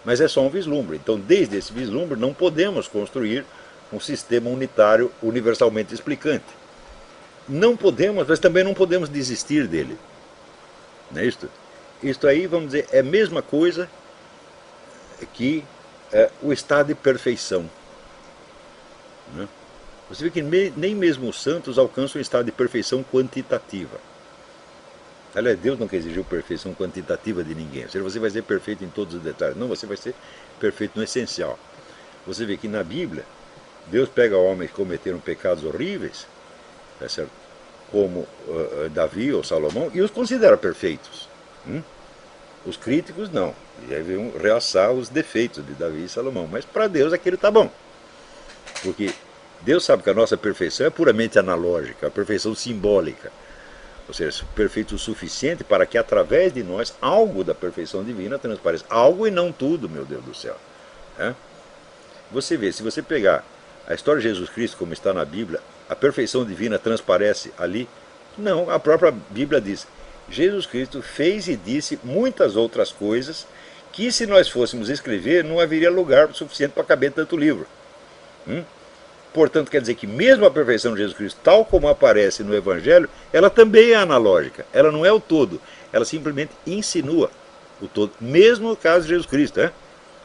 Mas é só um vislumbre. Então, desde esse vislumbre, não podemos construir um sistema unitário universalmente explicante. Não podemos, mas também não podemos desistir dele. Não é isto? Isto aí, vamos dizer, é a mesma coisa que o estado de perfeição. Né? Você vê que nem mesmo os santos alcançam o estado de perfeição quantitativa. Aliás, Deus nunca exigiu perfeição quantitativa de ninguém. Ou seja, você vai ser perfeito em todos os detalhes. Não, você vai ser perfeito no essencial. Você vê que na Bíblia, Deus pega homens que cometeram pecados horríveis, tá certo? Como Davi ou Salomão, e os considera perfeitos. Os críticos não. E aí vão realçar os defeitos de Davi e Salomão. Mas para Deus aquilo está bom. Porque Deus sabe que a nossa perfeição é puramente analógica, a perfeição simbólica. Ou seja, perfeito o suficiente para que através de nós algo da perfeição divina transpareça. Algo e não tudo, meu Deus do céu. Você vê, se você pegar a história de Jesus Cristo como está na Bíblia, a perfeição divina transparece ali? Não, a própria Bíblia diz, Jesus Cristo fez e disse muitas outras coisas que se nós fôssemos escrever não haveria lugar suficiente para caber tanto livro. Portanto, quer dizer que mesmo a perfeição de Jesus Cristo, tal como aparece no Evangelho, ela também é analógica, ela não é o todo, ela simplesmente insinua o todo, mesmo no caso de Jesus Cristo,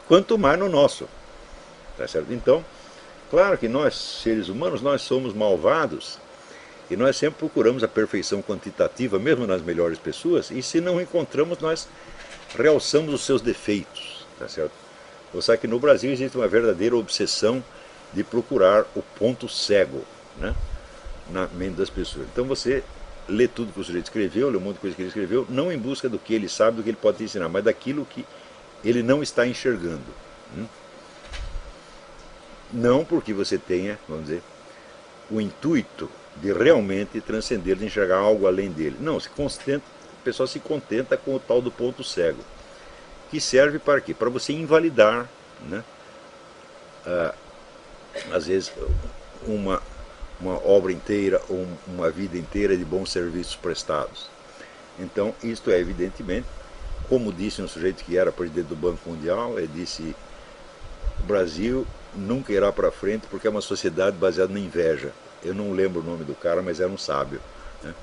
quanto mais no nosso. Tá certo? Então, claro que nós, seres humanos, nós somos malvados, e nós sempre procuramos a perfeição quantitativa, mesmo nas melhores pessoas, e se não encontramos, nós realçamos os seus defeitos. Tá certo? Você sabe que no Brasil existe uma verdadeira obsessão de procurar o ponto cego, né, na mente das pessoas. Então você lê tudo que o sujeito escreveu, lê um monte de coisa que ele escreveu, não em busca do que ele sabe, do que ele pode te ensinar, mas daquilo que ele não está enxergando. Não porque você tenha, vamos dizer, o intuito de realmente transcender, de enxergar algo além dele. Não, o pessoal se contenta com o tal do ponto cego, que serve para quê? Para você invalidar, né, às vezes uma obra inteira ou uma vida inteira de bons serviços prestados. Então, isto é evidentemente, como disse um sujeito que era presidente do Banco Mundial, ele disse, o Brasil nunca irá para frente porque é uma sociedade baseada na inveja. Eu não lembro o nome do cara, mas era um sábio. Né?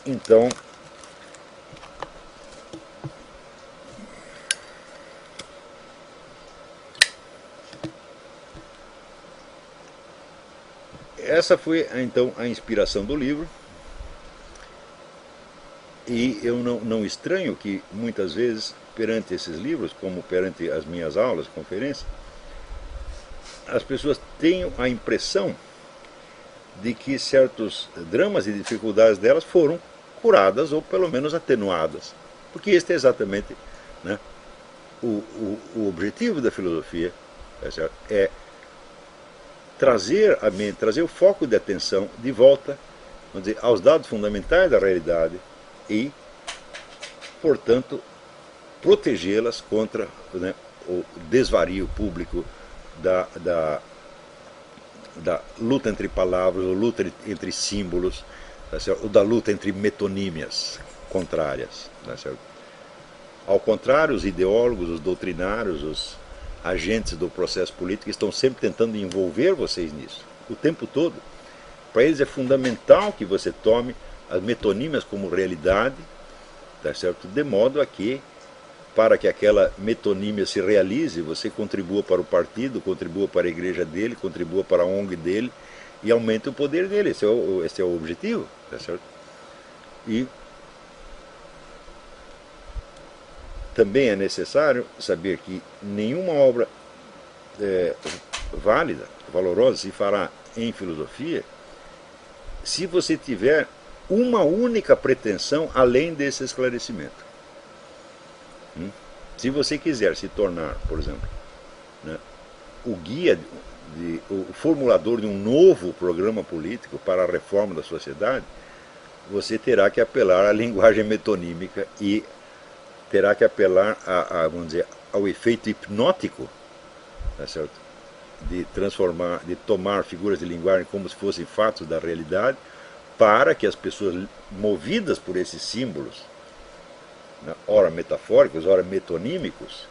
Então, essa foi então a inspiração do livro, e eu não estranho que muitas vezes perante esses livros, como perante as minhas aulas, conferências, as pessoas tenham a impressão de que certos dramas e dificuldades delas foram curadas ou pelo menos atenuadas, porque este é exatamente, né, o objetivo da filosofia, é trazer a mente, trazer o foco de atenção de volta, vamos dizer, aos dados fundamentais da realidade e, portanto, protegê-las contra, né, o desvario público da luta entre palavras, ou luta entre símbolos, tá certo? Ou da luta entre metonímias contrárias. Tá certo? Ao contrário, os ideólogos, os doutrinários, os agentes do processo político estão sempre tentando envolver vocês nisso, o tempo todo. Para eles é fundamental que você tome as metonímias como realidade, tá certo? De modo a que, para que aquela metonímia se realize, você contribua para o partido, contribua para a igreja dele, contribua para a ONG dele e aumente o poder dele. Esse é o objetivo, tá certo? E também é necessário saber que nenhuma obra válida, valorosa, se fará em filosofia se você tiver uma única pretensão além desse esclarecimento. Se você quiser se tornar, por exemplo, né, o guia, o formulador de um novo programa político para a reforma da sociedade, você terá que apelar à linguagem metonímica e terá que apelar vamos dizer, ao efeito hipnótico, tá certo? De transformar, de tomar figuras de linguagem como se fossem fatos da realidade, para que as pessoas movidas por esses símbolos, né, ora metafóricos, ora metonímicos,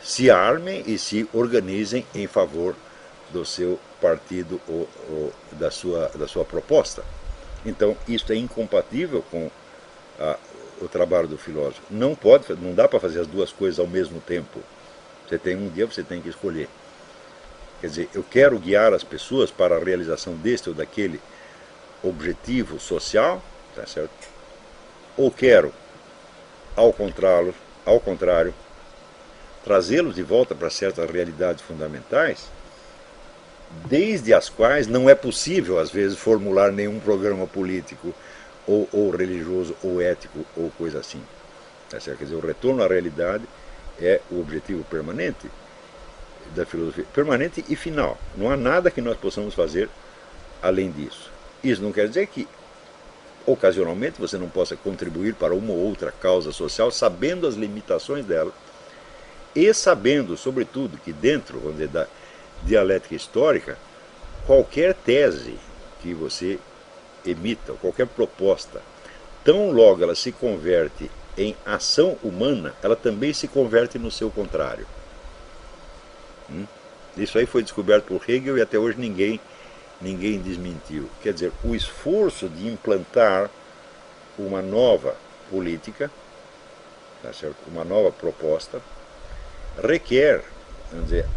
se armem e se organizem em favor do seu partido ou da sua proposta. Então, isso é incompatível com o trabalho do filósofo. Não dá para fazer as duas coisas ao mesmo tempo. Você tem um dia, você tem que escolher. Quer dizer, eu quero guiar as pessoas para a realização deste ou daquele objetivo social, tá certo? Ou quero, ao contrário, trazê-los de volta para certas realidades fundamentais, desde as quais não é possível, às vezes, formular nenhum programa político, ou religioso, ou ético, ou coisa assim. Tá certo? Quer dizer, o retorno à realidade é o objetivo permanente da filosofia, permanente e final. Não há nada que nós possamos fazer além disso. Isso não quer dizer que, ocasionalmente, você não possa contribuir para uma ou outra causa social, sabendo as limitações dela, e sabendo, sobretudo, que dentro, vamos dizer, da dialética histórica, qualquer tese que você emita, qualquer proposta, tão logo ela se converte em ação humana, ela também se converte no seu contrário. Isso aí foi descoberto por Hegel e até hoje ninguém desmentiu. Quer dizer, o esforço de implantar uma nova política, tá certo? Uma nova proposta, requer, vamos dizer,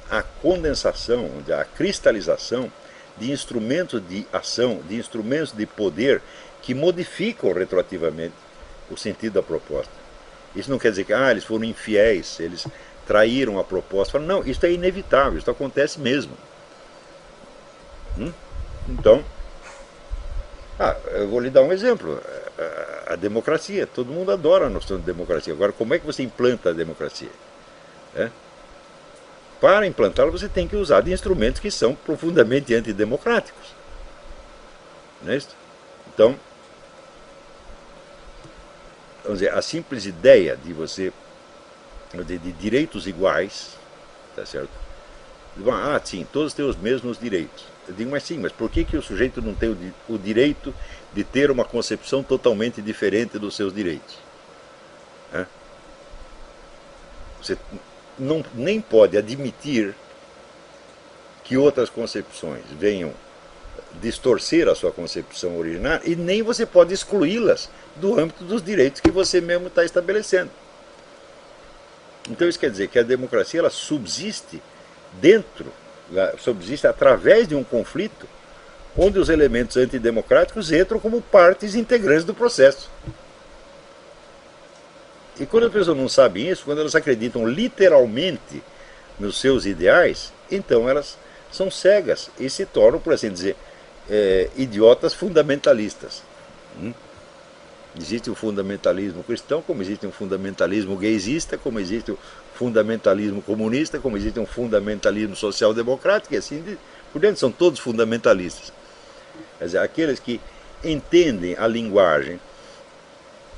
a condensação, vamos dizer, a cristalização de instrumentos de ação, de instrumentos de poder que modificam retroativamente o sentido da proposta. Isso não quer dizer que eles foram infiéis, eles traíram a proposta. Não, isso é inevitável, isso acontece mesmo. Então, eu vou lhe dar um exemplo. A democracia, todo mundo adora a noção de democracia. Agora, como é que você implanta a democracia? Para implantá-la, você tem que usar de instrumentos que são profundamente antidemocráticos. Não é isso? Então, vamos dizer, a simples ideia de você, de direitos iguais, tá certo? Sim, todos têm os mesmos direitos. Eu digo, mas sim, mas por que o sujeito não tem o direito de ter uma concepção totalmente diferente dos seus direitos? Você nem pode admitir que outras concepções venham distorcer a sua concepção originária, e nem você pode excluí-las do âmbito dos direitos que você mesmo está estabelecendo. Então isso quer dizer que a democracia ela subsiste através de um conflito onde os elementos antidemocráticos entram como partes integrantes do processo. E quando as pessoas não sabem isso, quando elas acreditam literalmente nos seus ideais, então elas são cegas e se tornam, por assim dizer, idiotas fundamentalistas. Existe um fundamentalismo cristão, como existe um fundamentalismo gaysista, como existe um fundamentalismo comunista, como existe um fundamentalismo social-democrático, e assim por dentro, são todos fundamentalistas. Quer dizer, aqueles que entendem a linguagem,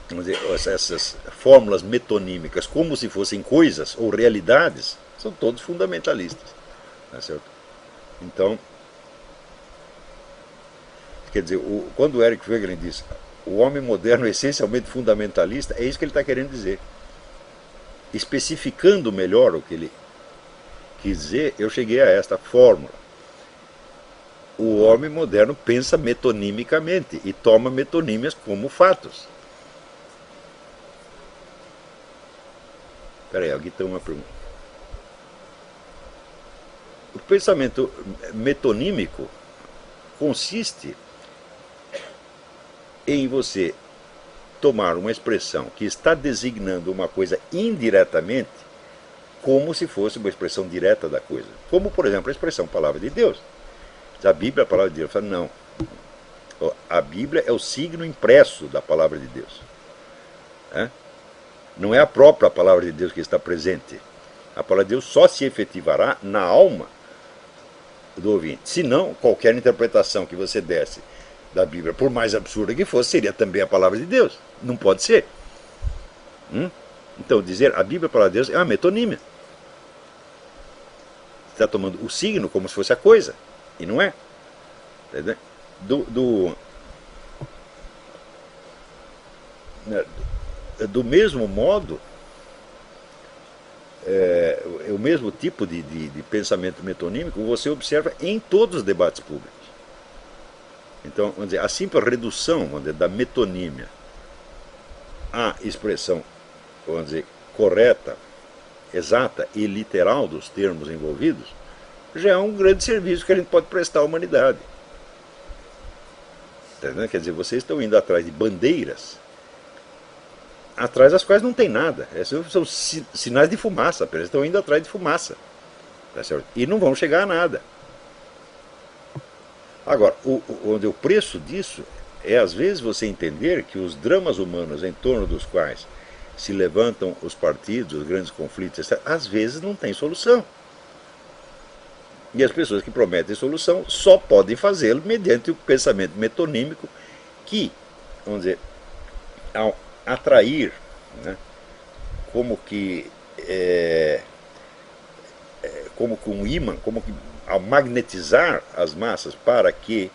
vamos dizer, essas fórmulas metonímicas como se fossem coisas ou realidades, são todos fundamentalistas. Não é certo? Então, quer dizer, quando o Eric Wegelin diz o homem moderno é essencialmente fundamentalista, é isso que ele está querendo dizer. Especificando melhor o que ele quis dizer, eu cheguei a esta fórmula. O homem moderno pensa metonimicamente e toma metonímias como fatos. Espera aí, aqui tem uma pergunta. O pensamento metonímico consiste em você tomar uma expressão que está designando uma coisa indiretamente como se fosse uma expressão direta da coisa. Como, por exemplo, a expressão palavra de Deus. A Bíblia é a palavra de Deus. Fala, não. A Bíblia é o signo impresso da palavra de Deus. Não é a própria palavra de Deus que está presente. A palavra de Deus só se efetivará na alma do ouvinte. Senão, qualquer interpretação que você desse da Bíblia, por mais absurda que fosse, seria também a palavra de Deus. Não pode ser. Então, dizer a Bíblia é a palavra de Deus é uma metonímia. Você está tomando o signo como se fosse a coisa, e não é. Entendeu? Do mesmo modo, o mesmo tipo de pensamento metonímico você observa em todos os debates públicos. Então, vamos dizer, a simples redução, vamos dizer, da metonímia à expressão, vamos dizer, correta, exata e literal dos termos envolvidos, já é um grande serviço que a gente pode prestar à humanidade. Entendeu? Quer dizer, vocês estão indo atrás de bandeiras atrás das quais não tem nada. São sinais de fumaça, eles estão indo atrás de fumaça. Tá certo? E não vão chegar a nada. Agora, o preço disso é, às vezes, você entender que os dramas humanos em torno dos quais se levantam os partidos, os grandes conflitos, etc., às vezes não tem solução. E as pessoas que prometem solução só podem fazê-lo mediante o pensamento metonímico que, vamos dizer, ao atrair, né, como que um ímã, como que ao magnetizar as massas para que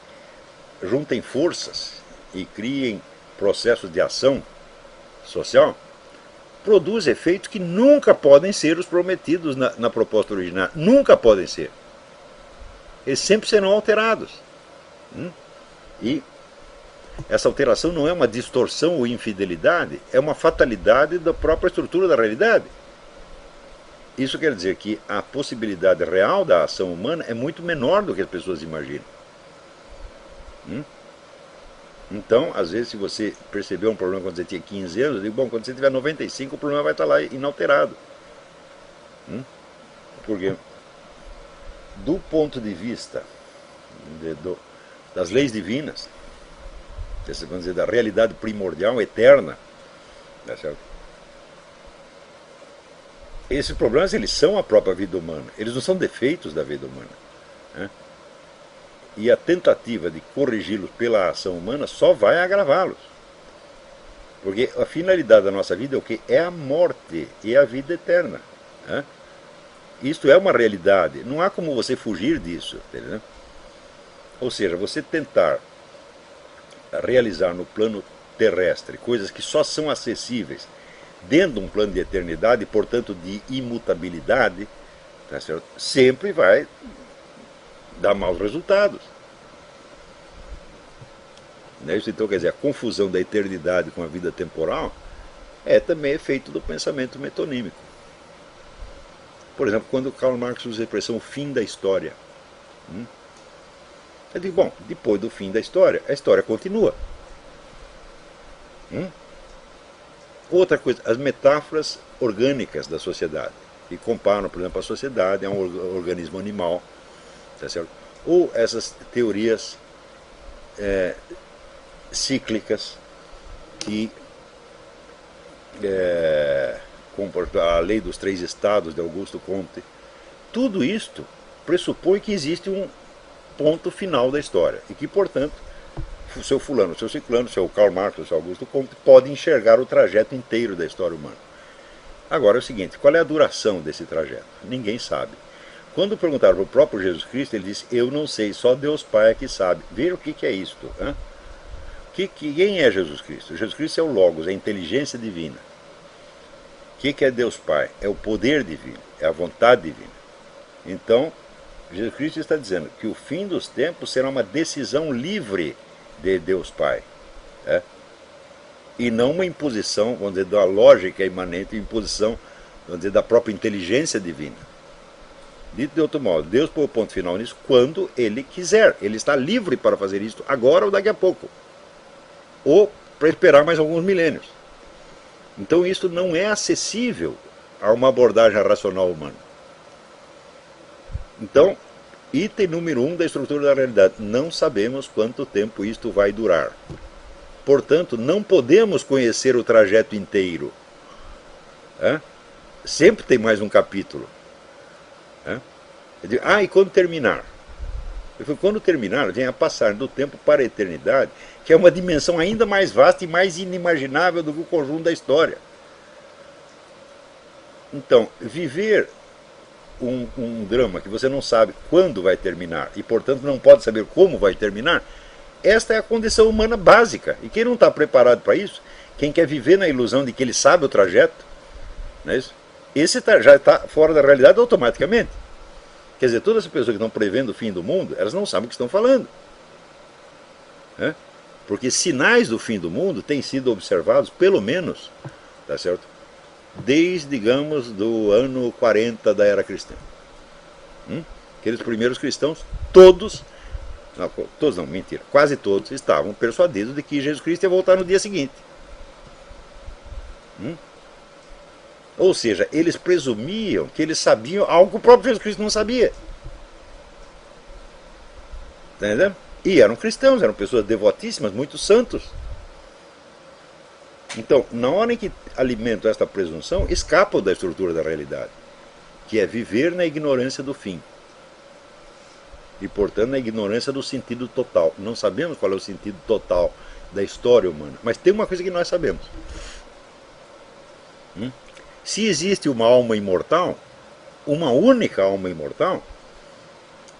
juntem forças e criem processos de ação social, produz efeitos que nunca podem ser os prometidos na proposta original. Nunca podem ser. Eles sempre serão alterados. E essa alteração não é uma distorção ou infidelidade, é uma fatalidade da própria estrutura da realidade. Isso quer dizer que a possibilidade real da ação humana é muito menor do que as pessoas imaginam. Então, às vezes, se você percebeu um problema quando você tinha 15 anos, eu digo, bom, quando você tiver 95, o problema vai estar lá inalterado. Porque, do ponto de vista das leis divinas, vamos dizer, da realidade primordial, eterna, tá certo? Esses problemas, eles são a própria vida humana, eles não são defeitos da vida humana, né? E a tentativa de corrigi-los pela ação humana só vai agravá-los. Porque a finalidade da nossa vida é o quê? É a morte e a vida eterna, né? Isto é uma realidade, não há como você fugir disso, entendeu? Ou seja, você tentar realizar no plano terrestre coisas que só são acessíveis dentro de um plano de eternidade, portanto de imutabilidade, tá certo? Sempre vai dar maus resultados. Isso, então, quer dizer, a confusão da eternidade com a vida temporal é também efeito do pensamento metonímico. Por exemplo, quando Karl Marx usa a expressão fim da história, eu digo, bom, depois do fim da história, a história continua. Outra coisa, as metáforas orgânicas da sociedade, que comparam, por exemplo, a sociedade a um organismo animal, tá certo? Ou essas teorias cíclicas que, como a lei dos 3 estados de Augusto Comte, tudo isto pressupõe que existe um ponto final da história e que, portanto, o seu fulano, o seu ciclano, o seu Karl Marx, o seu Augusto Comte pode enxergar o trajeto inteiro da história humana. Agora é o seguinte, qual é a duração desse trajeto? Ninguém sabe. Quando perguntaram para o próprio Jesus Cristo, ele disse, eu não sei, só Deus Pai é que sabe. Veja o que é isto. Quem é Jesus Cristo? Jesus Cristo é o Logos, é a inteligência divina. O que é Deus Pai? É o poder divino, é a vontade divina. Então, Jesus Cristo está dizendo que o fim dos tempos será uma decisão livre de Deus Pai. E não uma imposição, vamos dizer, da lógica imanente, imposição, vamos dizer, da própria inteligência divina. Dito de outro modo, Deus põe o ponto final nisso quando Ele quiser. Ele está livre para fazer isso agora ou daqui a pouco. Ou para esperar mais alguns milênios. Então isso não é acessível a uma abordagem racional humana. Então, item número 1 da estrutura da realidade. Não sabemos quanto tempo isto vai durar. Portanto, não podemos conhecer o trajeto inteiro. Sempre tem mais um capítulo. E quando terminar? Ele falou, quando terminar, vem a passagem do tempo para a eternidade, que é uma dimensão ainda mais vasta e mais inimaginável do que o conjunto da história. Então, viver um drama que você não sabe quando vai terminar e, portanto, não pode saber como vai terminar, esta é a condição humana básica. E quem não está preparado para isso, quem quer viver na ilusão de que ele sabe o trajeto, não é isso? Esse já está fora da realidade automaticamente. Quer dizer, todas as pessoas que estão prevendo o fim do mundo, elas não sabem o que estão falando. Né? Porque sinais do fim do mundo têm sido observados, pelo menos, tá certo? Desde, digamos, do ano 40 da era cristã. Aqueles primeiros cristãos, todos não, mentira, quase todos estavam persuadidos de que Jesus Cristo ia voltar no dia seguinte. Ou seja, eles presumiam que eles sabiam algo que o próprio Jesus Cristo não sabia. Tá entendendo? E eram cristãos, eram pessoas devotíssimas, muito santos. Então, na hora em que alimentam esta presunção, escapam da estrutura da realidade, que é viver na ignorância do fim. E, portanto, na ignorância do sentido total. Não sabemos qual é o sentido total da história humana, mas tem uma coisa que nós sabemos. Se existe uma alma imortal, uma única alma imortal,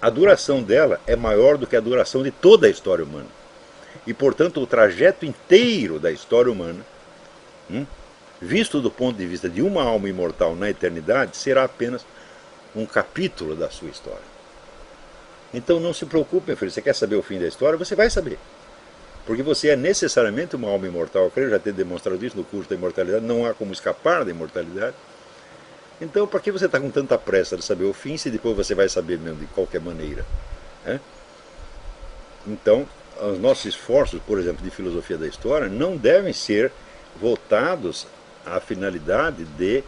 a duração dela é maior do que a duração de toda a história humana. E, portanto, o trajeto inteiro da história humana, visto do ponto de vista de uma alma imortal na eternidade, será apenas um capítulo da sua história. Então não se preocupe, meu filho, você quer saber o fim da história? Você vai saber. Porque você é necessariamente uma alma imortal. Eu creio já ter demonstrado isso no curso da imortalidade. Não há como escapar da imortalidade. Então, para que você está com tanta pressa de saber o fim, se depois você vai saber mesmo de qualquer maneira? Então, os nossos esforços, por exemplo, de filosofia da história, não devem ser voltados à finalidade de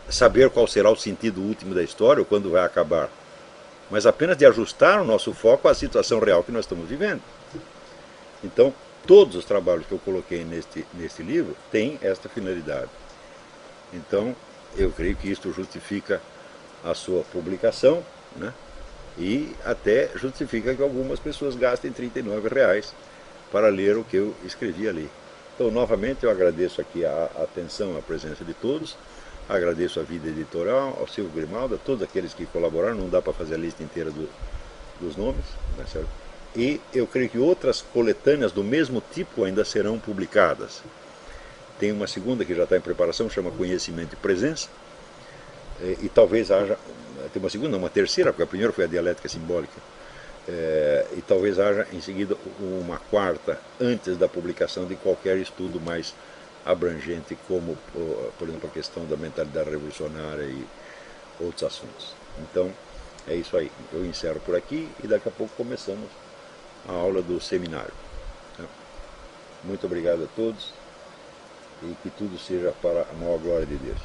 saber qual será o sentido último da história ou quando vai acabar, mas apenas de ajustar o nosso foco à situação real que nós estamos vivendo. Então, todos os trabalhos que eu coloquei neste livro têm esta finalidade. Então, eu creio que isto justifica a sua publicação, né? E até justifica que algumas pessoas gastem R$39 para ler o que eu escrevi ali. Então, novamente, eu agradeço aqui a atenção, a presença de todos, agradeço a Vida Editorial, ao Silvio Grimaldo, a todos aqueles que colaboraram, não dá para fazer a lista inteira dos nomes, né, certo? E eu creio que outras coletâneas do mesmo tipo ainda serão publicadas. Tem uma segunda que já está em preparação, chama Conhecimento e Presença, e talvez haja, tem uma segunda, uma terceira, porque a primeira foi a Dialética Simbólica, e talvez haja em seguida uma quarta, antes da publicação de qualquer estudo mais abrangente, como, por exemplo, a questão da mentalidade revolucionária e outros assuntos. Então, é isso aí. Eu encerro por aqui e daqui a pouco começamos a aula do seminário. Muito obrigado a todos e que tudo seja para a maior glória de Deus.